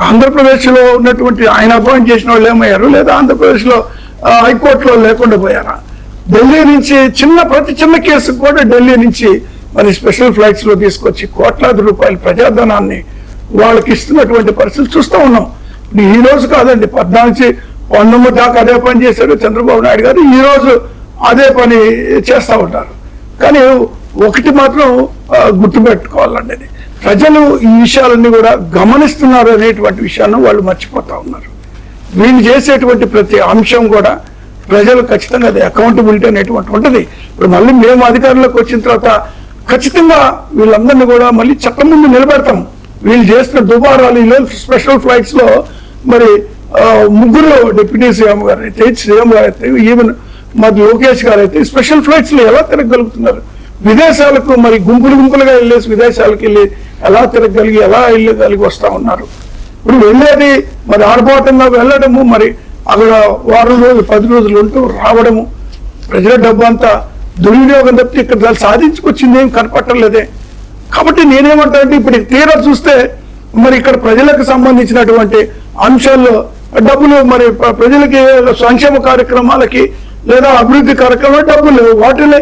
ఆంధ్రప్రదేశ్లో ఉన్నటువంటి ఆయన అపాయింట్ చేసిన వాళ్ళు ఏమయ్యారు, లేదా ఆంధ్రప్రదేశ్లో హైకోర్టులో లేకుండా పోయారా? ఢిల్లీ నుంచి ప్రతి చిన్న కేసుకు కూడా ఢిల్లీ నుంచి మరి స్పెషల్ ఫ్లైట్స్ లో తీసుకొచ్చి కోట్లాది రూపాయల ప్రజాధనాన్ని వాళ్ళకి ఇస్తున్నటువంటి పరిస్థితులు చూస్తూ ఉన్నాం. ఈ రోజు కాదండి, 14-19 దాకా అదే పని చేశారు చంద్రబాబు నాయుడు గారు. ఈ రోజు అదే పని చేస్తూ ఉంటారు. కానీ ఒకటి మాత్రం గుర్తుపెట్టుకోవాలండి, ప్రజలు ఈ విషయాలన్నీ కూడా గమనిస్తున్నారు అనేటువంటి విషయాన్ని వాళ్ళు మర్చిపోతా ఉన్నారు. వీళ్ళు చేసేటువంటి ప్రతి అంశం కూడా ప్రజలు ఖచ్చితంగా అది అకౌంటబిలిటీ అనేటువంటి ఉంటుంది. ఇప్పుడు మళ్ళీ మేము అధికారంలోకి వచ్చిన తర్వాత ఖచ్చితంగా వీళ్ళందరినీ కూడా మళ్ళీ చట్టం ముందు నిలబెడతాం. వీళ్ళు చేసిన దుబారాలు స్పెషల్ ఫ్లైట్స్ లో మరి 3 డిప్యూటీ సీఎం గారు అయితే, సీఎం గారు అయితే, ఈవెన్ మరి లోకేష్ గారు అయితే స్పెషల్ ఫ్లైట్స్ లో ఎలా తిరగలుగుతున్నారు? విదేశాలకు మరి గుంపులుగా వెళ్ళేసి విదేశాలకు వెళ్ళి ఎలా తిరగలిగి ఎలా వెళ్ళగలిగి వస్తా ఉన్నారు. ఇప్పుడు వెళ్ళేది మరి ఆర్భాటంగా వెళ్ళడము, మరి అక్కడ 6 రోజులు 10 రోజులు ఉంటూ రావడము, ప్రజల డబ్బు అంతా దుర్వినియోగం తప్పితే ఇక్కడ సాధించుకొచ్చింది ఏం కనపట్టలేదే. కాబట్టి నేనేమంటానంటే ఇప్పుడు తీరా చూస్తే మరి ఇక్కడ ప్రజలకు సంబంధించినటువంటి అంశాల్లో డబ్బులు మరి ప్రజలకి సంక్షేమ కార్యక్రమాలకి లేదా అభివృద్ధి కార్యక్రమాలు డబ్బులు వాటిని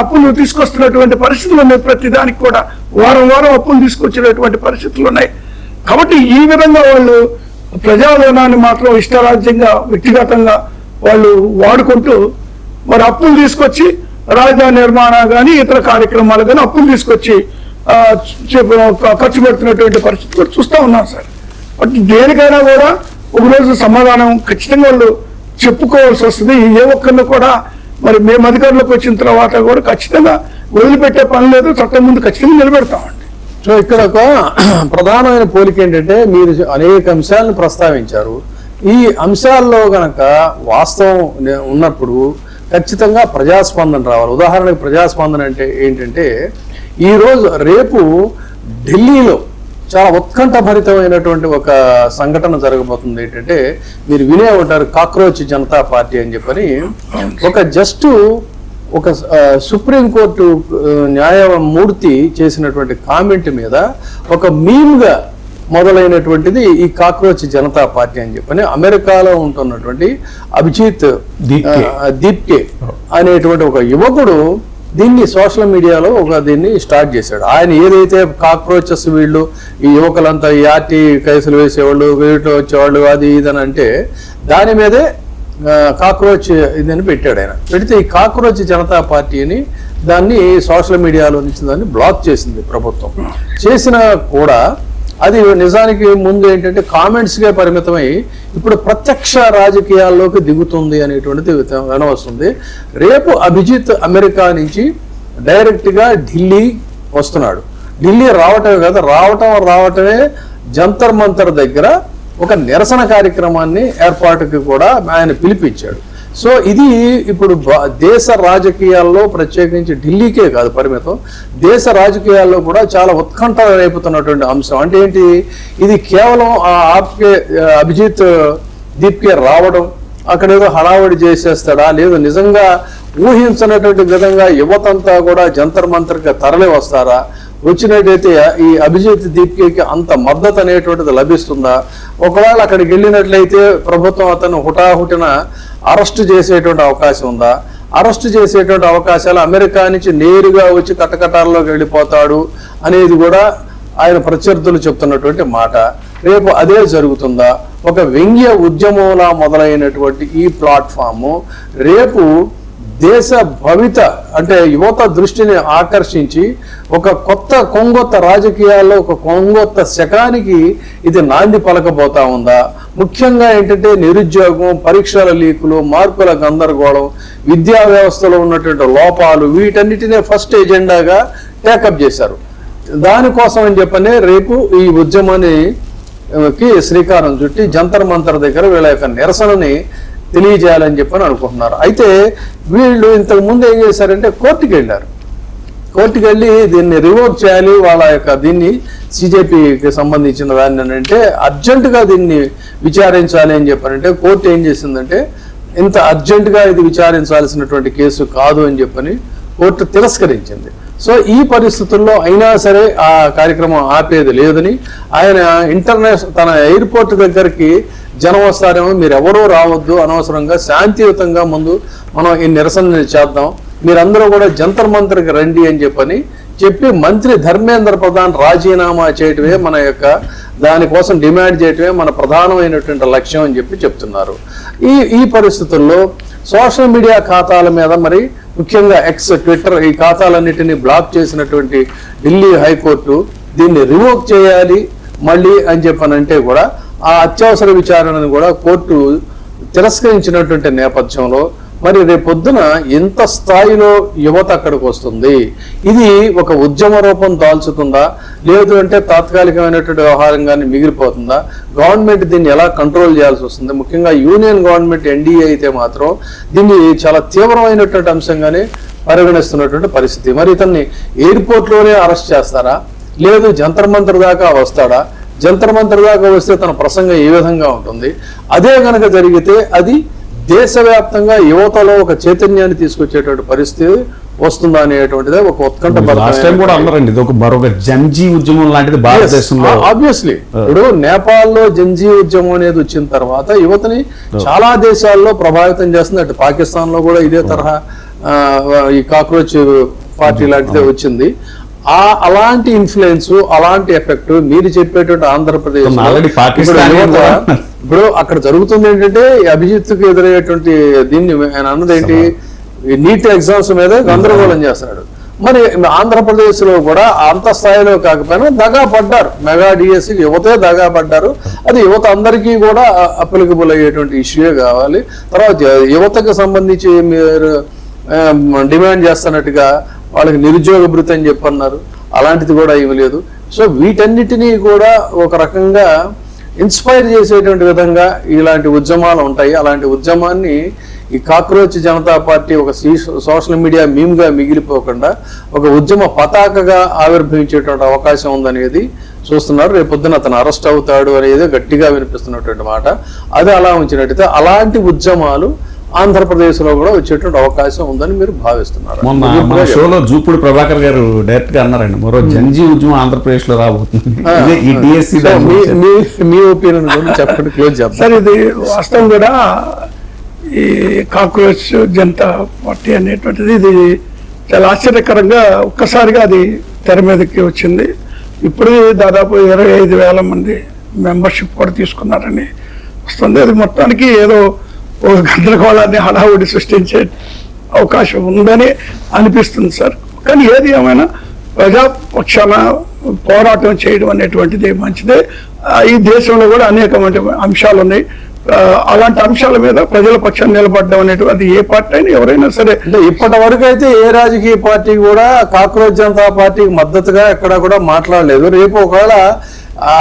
అప్పులు తీసుకొస్తున్నటువంటి పరిస్థితులు ఉన్నాయి. ప్రతి దానికి కూడా వారం అప్పులు తీసుకొచ్చినటువంటి పరిస్థితులు ఉన్నాయి. కాబట్టి ఈ విధంగా వాళ్ళు ప్రజాధనాన్ని మాత్రం ఇష్టరాజ్యంగా వ్యక్తిగతంగా వాళ్ళు వాడుకుంటూ మరి అప్పులు తీసుకొచ్చి రాజధాని నిర్మాణం కానీ ఇతర కార్యక్రమాలు కానీ అప్పులు తీసుకొచ్చి ఖర్చు పెడుతున్నటువంటి పరిస్థితి కూడా చూస్తూ ఉన్నాం సార్. బట్ దేనికైనా కూడా ఒకరోజు సమాధానం ఖచ్చితంగా వాళ్ళు చెప్పుకోవాల్సి వస్తుంది. ఏ ఒక్కరిని కూడా మరి మేము అధికారంలోకి వచ్చిన తర్వాత కూడా ఖచ్చితంగా వదిలిపెట్టే పని లేదు, చట్టం ముందు ఖచ్చితంగా నిలబెడతామండి. సో ఇక్కడ ఒక ప్రధానమైన పోలిక ఏంటంటే మీరు అనేక అంశాలను ప్రస్తావించారు. ఈ అంశాల్లో గనక వాస్తవం ఉన్నప్పుడు ఖచ్చితంగా ప్రజాస్పందన రావాలి. ఉదాహరణకు ప్రజాస్పందన అంటే ఏంటంటే రేపు ఢిల్లీలో చాలా ఉత్కంఠభరితమైనటువంటి ఒక సంఘటన జరగబోతుంది. ఏంటంటే మీరు వినే ఉంటారు కాక్రోచ్ జనతా పార్టీ అని చెప్పని ఒక సుప్రీంకోర్టు న్యాయమూర్తి చేసినటువంటి కామెంట్ మీద ఒక మీమ్గా మొదలైనటువంటిది ఈ కాక్రోచ్ జనతా పార్టీ అని చెప్పని అమెరికాలో ఉంటున్నటువంటి అభిజిత్ దీప్కే అనేటువంటి ఒక యువకుడు దీన్ని సోషల్ మీడియాలో దీన్ని స్టార్ట్ చేశాడు. ఆయన ఏదైతే కాక్రోచెస్ వీళ్ళు ఈ యువకులంతా ఈ ఆర్టీ కేసులు వేసేవాళ్ళు, వీటిలో వచ్చేవాళ్ళు, అది ఇదని అంటే దాని మీదే కాక్రోచ్ ఇదని పెట్టాడు. ఆయన పెడితే ఈ కాక్రోచ్ జనతా పార్టీని దాన్ని సోషల్ మీడియాలో నుంచి దాన్ని బ్లాక్ చేసింది ప్రభుత్వం. చేసినా కూడా అది నిజానికి ముందు ఏంటంటే కామెంట్స్గా పరిమితమై ఇప్పుడు ప్రత్యక్ష రాజకీయాల్లోకి దిగుతుంది అనేటువంటిది వినవస్తుంది. రేపు అభిజిత్ అమెరికా నుంచి డైరెక్ట్గా ఢిల్లీ వస్తున్నాడు. ఢిల్లీ రావటమే కదా, రావటమే జంతర్ మంతర్ దగ్గర ఒక నిరసన కార్యక్రమాన్ని ఏర్పాటుకి కూడా ఆయన పిలిపించాడు. సో ఇది ఇప్పుడు దేశ రాజకీయాల్లో ప్రత్యేకించి ఢిల్లీకే కాదు పరిమితం, దేశ రాజకీయాల్లో కూడా చాలా ఉత్కంఠ రేపుతున్నటువంటి అంశం. అంటే ఏంటి, ఇది కేవలం అభిజిత్ దీప్కే రావడం, అక్కడ ఏదో హడావుడి చేసేస్తాడా, లేదు నిజంగా ఊహించినటువంటి విధంగా యువతంతా కూడా జంతర్ మంతర్గా తరలి వస్తారా, వచ్చినట్టయితే ఈ అభిజిత్ దీప్కేకి అంత మద్దతు అనేటువంటిది లభిస్తుందా, ఒకవేళ అక్కడికి వెళ్ళినట్లయితే ప్రభుత్వం అతను హుటాహుటిన అరెస్ట్ చేసేటువంటి అవకాశం ఉందా, అరెస్ట్ చేసేటువంటి అవకాశాలు అమెరికా నుంచి నేరుగా వచ్చి కటకటాల్లోకి వెళ్ళిపోతాడు అనేది కూడా ఆయన ప్రత్యర్థులు చెప్తున్నటువంటి మాట. రేపు అదే జరుగుతుందా, ఒక వ్యంగ్య ఉద్యమంలా మొదలైనటువంటి ఈ ప్లాట్ఫాము రేపు దేశ భవిత అంటే యువత దృష్టిని ఆకర్షించి ఒక కొత్త కొంగొత్త రాజకీయాల్లో ఒక కొంగొత్త శకానికి ఇది నాంది పలకబోతా ఉందా? ముఖ్యంగా ఏంటంటే నిరుద్యోగం, పరీక్షల లీకులు, మార్కుల గందరగోళం, విద్యా వ్యవస్థలో ఉన్నటువంటి లోపాలు, వీటన్నిటినే ఫస్ట్ ఎజెండాగా టేకప్ చేశారు. దానికోసం అని చెప్పనే రేపు ఈ ఉద్యమానికి శ్రీకారం చుట్టి జంతర్ మంతర్ దగ్గర వీళ్ళ యొక్క నిరసనని తెలియజేయాలని చెప్పని అనుకుంటున్నారు. అయితే వీళ్ళు ఇంతకు ముందు ఏం చేశారంటే కోర్టుకి వెళ్ళారు. కోర్టుకి వెళ్ళి దీన్ని రివోక్ చేయాలి, వాళ్ళ యొక్క దీన్ని సిజేపీకి సంబంధించిన దాన్ని అంటే అర్జెంటుగా దీన్ని విచారించాలి అని చెప్పారంటే కోర్టు ఏం చేసిందంటే ఇంత అర్జెంటుగా ఇది విచారించాల్సినటువంటి కేసు కాదు అని చెప్పని కోర్టు తిరస్కరించింది. సో ఈ పరిస్థితుల్లో అయినా సరే ఆ కార్యక్రమం ఆపేది లేదని ఆయన తన ఎయిర్పోర్ట్ దగ్గరికి జనం వస్తారేమో, మీరు ఎవరూ రావద్దు, అనవసరంగా శాంతియుతంగా ముందు మనం ఈ నిరసన చేద్దాం, మీరందరూ కూడా జంతర్ మంతర్కి రండి అని చెప్పి మంత్రి ధర్మేంద్ర ప్రధాన్ రాజీనామా చేయటమే మన యొక్క దానికోసం డిమాండ్ చేయటమే మన ప్రధానమైనటువంటి లక్ష్యం అని చెప్తున్నారు. ఈ పరిస్థితుల్లో సోషల్ మీడియా ఖాతాల మీద మరి ముఖ్యంగా ఎక్స్, ట్విట్టర్ ఈ ఖాతాలన్నిటినీ బ్లాక్ చేసినటువంటి ఢిల్లీ హైకోర్టు దీన్ని రివోక్ చేయాలి మళ్ళీ అని చెప్పనంటే కూడా ఆ అత్యవసర విచారణను కూడా కోర్టు తిరస్కరించినటువంటి నేపథ్యంలో మరి రేపొద్దున ఎంత స్థాయిలో యువత అక్కడికి వస్తుంది, ఇది ఒక ఉద్యమ రూపం దాల్చుతుందా, లేదు అంటే తాత్కాలికమైనటువంటి వ్యవహారంగానే మిగిలిపోతుందా, గవర్నమెంట్ దీన్ని ఎలా కంట్రోల్ చేయాల్సి వస్తుంది, ముఖ్యంగా యూనియన్ గవర్నమెంట్ ఎన్డీఏ అయితే మాత్రం దీన్ని చాలా తీవ్రమైనటువంటి అంశంగానే పరిగణిస్తున్నటువంటి పరిస్థితి. మరి ఇతన్ని ఎయిర్పోర్ట్లోనే అరెస్ట్ చేస్తారా, లేదు జంతర్ మంతర్ దాకా వస్తాడా, జంతర్ మంతర్ దాకా వస్తే తన ప్రసంగం ఏ విధంగా ఉంటుంది, అదే కనుక జరిగితే అది దేశవ్యాప్తంగా యువతలో ఒక చైతన్యాన్ని తీసుకొచ్చేటువంటి పరిస్థితి వస్తుందా అనేటువంటిదే ఒక ఉత్కంఠ. మరొక జంజీ ఉద్యమం లాంటిది భారతదేశంలో ఆబ్వియస్లీ ఇప్పుడు నేపాల్లో జంజీ ఉద్యమం అనేది వచ్చిన తర్వాత యువతని చాలా దేశాల్లో ప్రభావితం చేస్తుంది. అటు పాకిస్తాన్ లో కూడా ఇదే తరహా ఈ కాక్రోచ్ పార్టీ లాంటిదే వచ్చింది. అలాంటి ఇన్ఫ్లుయెన్స్, అలాంటి ఎఫెక్ట్ మీరు చెప్పేటువంటి ఆంధ్రప్రదేశ్ ఇప్పుడు అక్కడ జరుగుతుంది ఏంటంటే అభిజిత్కు ఎదురయ్యేటువంటి దీన్ని ఆయన అన్నది ఏంటి, నీట్ ఎగ్జామ్స్ మీద గందరగోళం చేస్తున్నాడు. మరి ఆంధ్రప్రదేశ్ లో కూడా అంత స్థాయిలో కాకపోయినా దగా పడ్డారు, మెగా డిఎస్సి యువతే దగా పడ్డారు. అది యువత అందరికీ కూడా అప్లికబుల్ అయ్యేటువంటి ఇష్యూయే కావాలి. తర్వాత యువతకు సంబంధించి మీరు డిమాండ్ చేస్తున్నట్టుగా వాళ్ళకి నిరుద్యోగ భృతి అని చెప్పన్నారు, అలాంటిది కూడా ఏమి లేదు. సో వీటన్నిటినీ కూడా ఒక రకంగా ఇన్స్పైర్ చేసేటువంటి విధంగా ఇలాంటి ఉద్యమాలు ఉంటాయి. అలాంటి ఉద్యమాన్ని ఈ కాక్రోచ్ జనతా పార్టీ ఒక సోషల్ మీడియా మీమ్గా మిగిలిపోకుండా ఒక ఉద్యమ పతాకగా ఆవిర్భవించేటువంటి అవకాశం ఉందనేది చూస్తున్నారు. రేపొద్దున అతను అరెస్ట్ అవుతాడు అనేది గట్టిగా వినిపిస్తున్నటువంటి మాట. అది అలా ఉంచినట్టయితే అలాంటి ఉద్యమాలు ఆంధ్రప్రదేశ్ లో కూడా వచ్చేటువంటి అవకాశం ఉందని మీరు భావిస్తున్నారు. మొన్న షోలో జూపుడు ప్రభాకర్ గారు డైరెక్ట్ గా అన్నారండి, మరో జంజీ ఉద్యమం ఆంధ్రప్రదేశ్ లో రాబోతుంది. మీ ఒపీనియన్ గురించి చెప్పండి, క్లోజ్ చేద్దాం. సార్ ఇది వాస్తవం కూడా ఈ కాక్రోచ్ జనతా పార్టీ అనేటువంటిది ఇది చాలా ఆశ్చర్యకరంగా ఒక్కసారిగా అది తెర మీదకి వచ్చింది. ఇప్పుడు దాదాపు 25,000 మంది మెంబర్షిప్ కూడా తీసుకున్నారని వస్తుంది. అది మొత్తానికి ఏదో ఒక గందరగోళాన్ని హడావుడి సృష్టించే అవకాశం ఉందని అనిపిస్తుంది సార్. కానీ ఏది ఏమైనా ప్రజాపక్షాన పోరాటం చేయడం అనేటువంటిది మంచిదే. ఈ దేశంలో కూడా అనేకమైన అంశాలు ఉన్నాయి. అలాంటి అంశాల మీద ప్రజల పక్షాన్ని నిలబడడం అనేటువంటి ఏ పార్టీ అయినా ఎవరైనా సరే, అంటే ఇప్పటి వరకు అయితే ఏ రాజకీయ పార్టీ కూడా కాక్రోచ్ జనతా పార్టీకి మద్దతుగా ఎక్కడ కూడా మాట్లాడలేదు. రేపు ఒకవేళ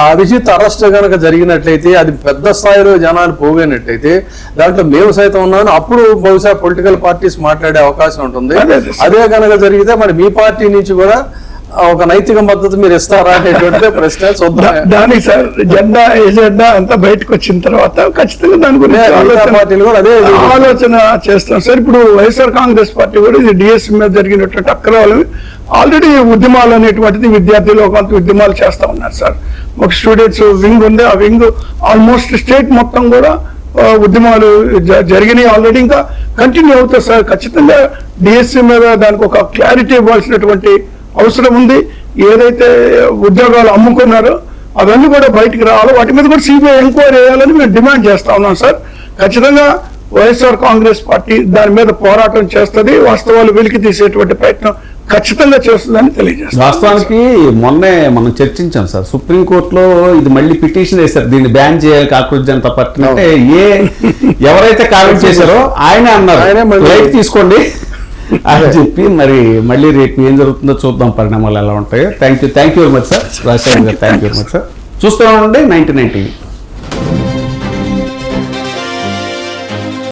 అభిజిత్ అరెస్ట్ కనుక జరిగినట్లయితే, అది పెద్ద స్థాయిలో జనాలు పోగైనట్లయితే, దాంట్లో మేము సైతం ఉన్నాను, అప్పుడు బహుశా పొలిటికల్ పార్టీస్ మాట్లాడే అవకాశం ఉంటుంది. అదే కనుక జరిగితే మరి మీ పార్టీ నుంచి కూడా ఒక నైతిక మద్దతు మీరు ఇస్తారా అనేటువంటి ప్రశ్న చూద్దాం. దానికి సార్ జెండా ఎజెండా అంతా బయటకు వచ్చిన తర్వాత ఖచ్చితంగా దాని గురించి పార్టీలు కూడా అదే ఆలోచన చేస్తాం సార్. ఇప్పుడు వైఎస్ఆర్ కాంగ్రెస్ పార్టీ కూడా ఇది డిఎస్ మీద జరిగినటువంటి అక్రమాలు ఆల్రెడీ ఉద్యమాలు అనేటువంటిది విద్యార్థులు కొంత ఉద్యమాలు చేస్తా ఉన్నారు సార్. ఒక స్టూడెంట్స్ వింగ్ ఉంది, ఆ వింగ్ ఆల్మోస్ట్ స్టేట్ మొత్తం కూడా ఉద్యమాలు జరిగినాయి ఆల్రెడీ, ఇంకా కంటిన్యూ అవుతాయి సార్. ఖచ్చితంగా డిఎస్సి మీద దానికి ఒక క్లారిటీ ఇవ్వాల్సినటువంటి అవసరం ఉంది. ఏదైతే ఉద్యోగాలు అమ్ముకున్నారో అవన్నీ కూడా బయటికి రావాలి, వాటి మీద కూడా సిబిఐ ఎంక్వైరీ చేయాలని మేము డిమాండ్ చేస్తా ఉన్నాం సార్. ఖచ్చితంగా వైఎస్ఆర్ కాంగ్రెస్ పార్టీ దాని మీద పోరాటం చేస్తుంది, వాస్తవాలు వెలికి తీసేటువంటి ప్రయత్నం ఖచ్చితంగా చేస్తుందని తెలియజేస్తాం. వాస్తవానికి మొన్నే మనం చర్చించాం సార్, సుప్రీంకోర్టులో ఇది మళ్ళీ పిటిషన్ వేశారు, దీన్ని బ్యాన్ చేయాలి కాక్రోచ్ జనతా పార్టీ అంటే. ఎవరైతే కామెంట్ చేశారో ఆయనే అన్నారు లైట్ తీసుకోండి అని చెప్పి. మరి మళ్ళీ రేపు ఏం జరుగుతుందో చూద్దాం, పరిణామాలు ఎలా ఉంటాయో. Thank you very much sir Rajasekhar గారు. Thank you very much sir. చూస్తూ ఉండండి 99 టీవీ.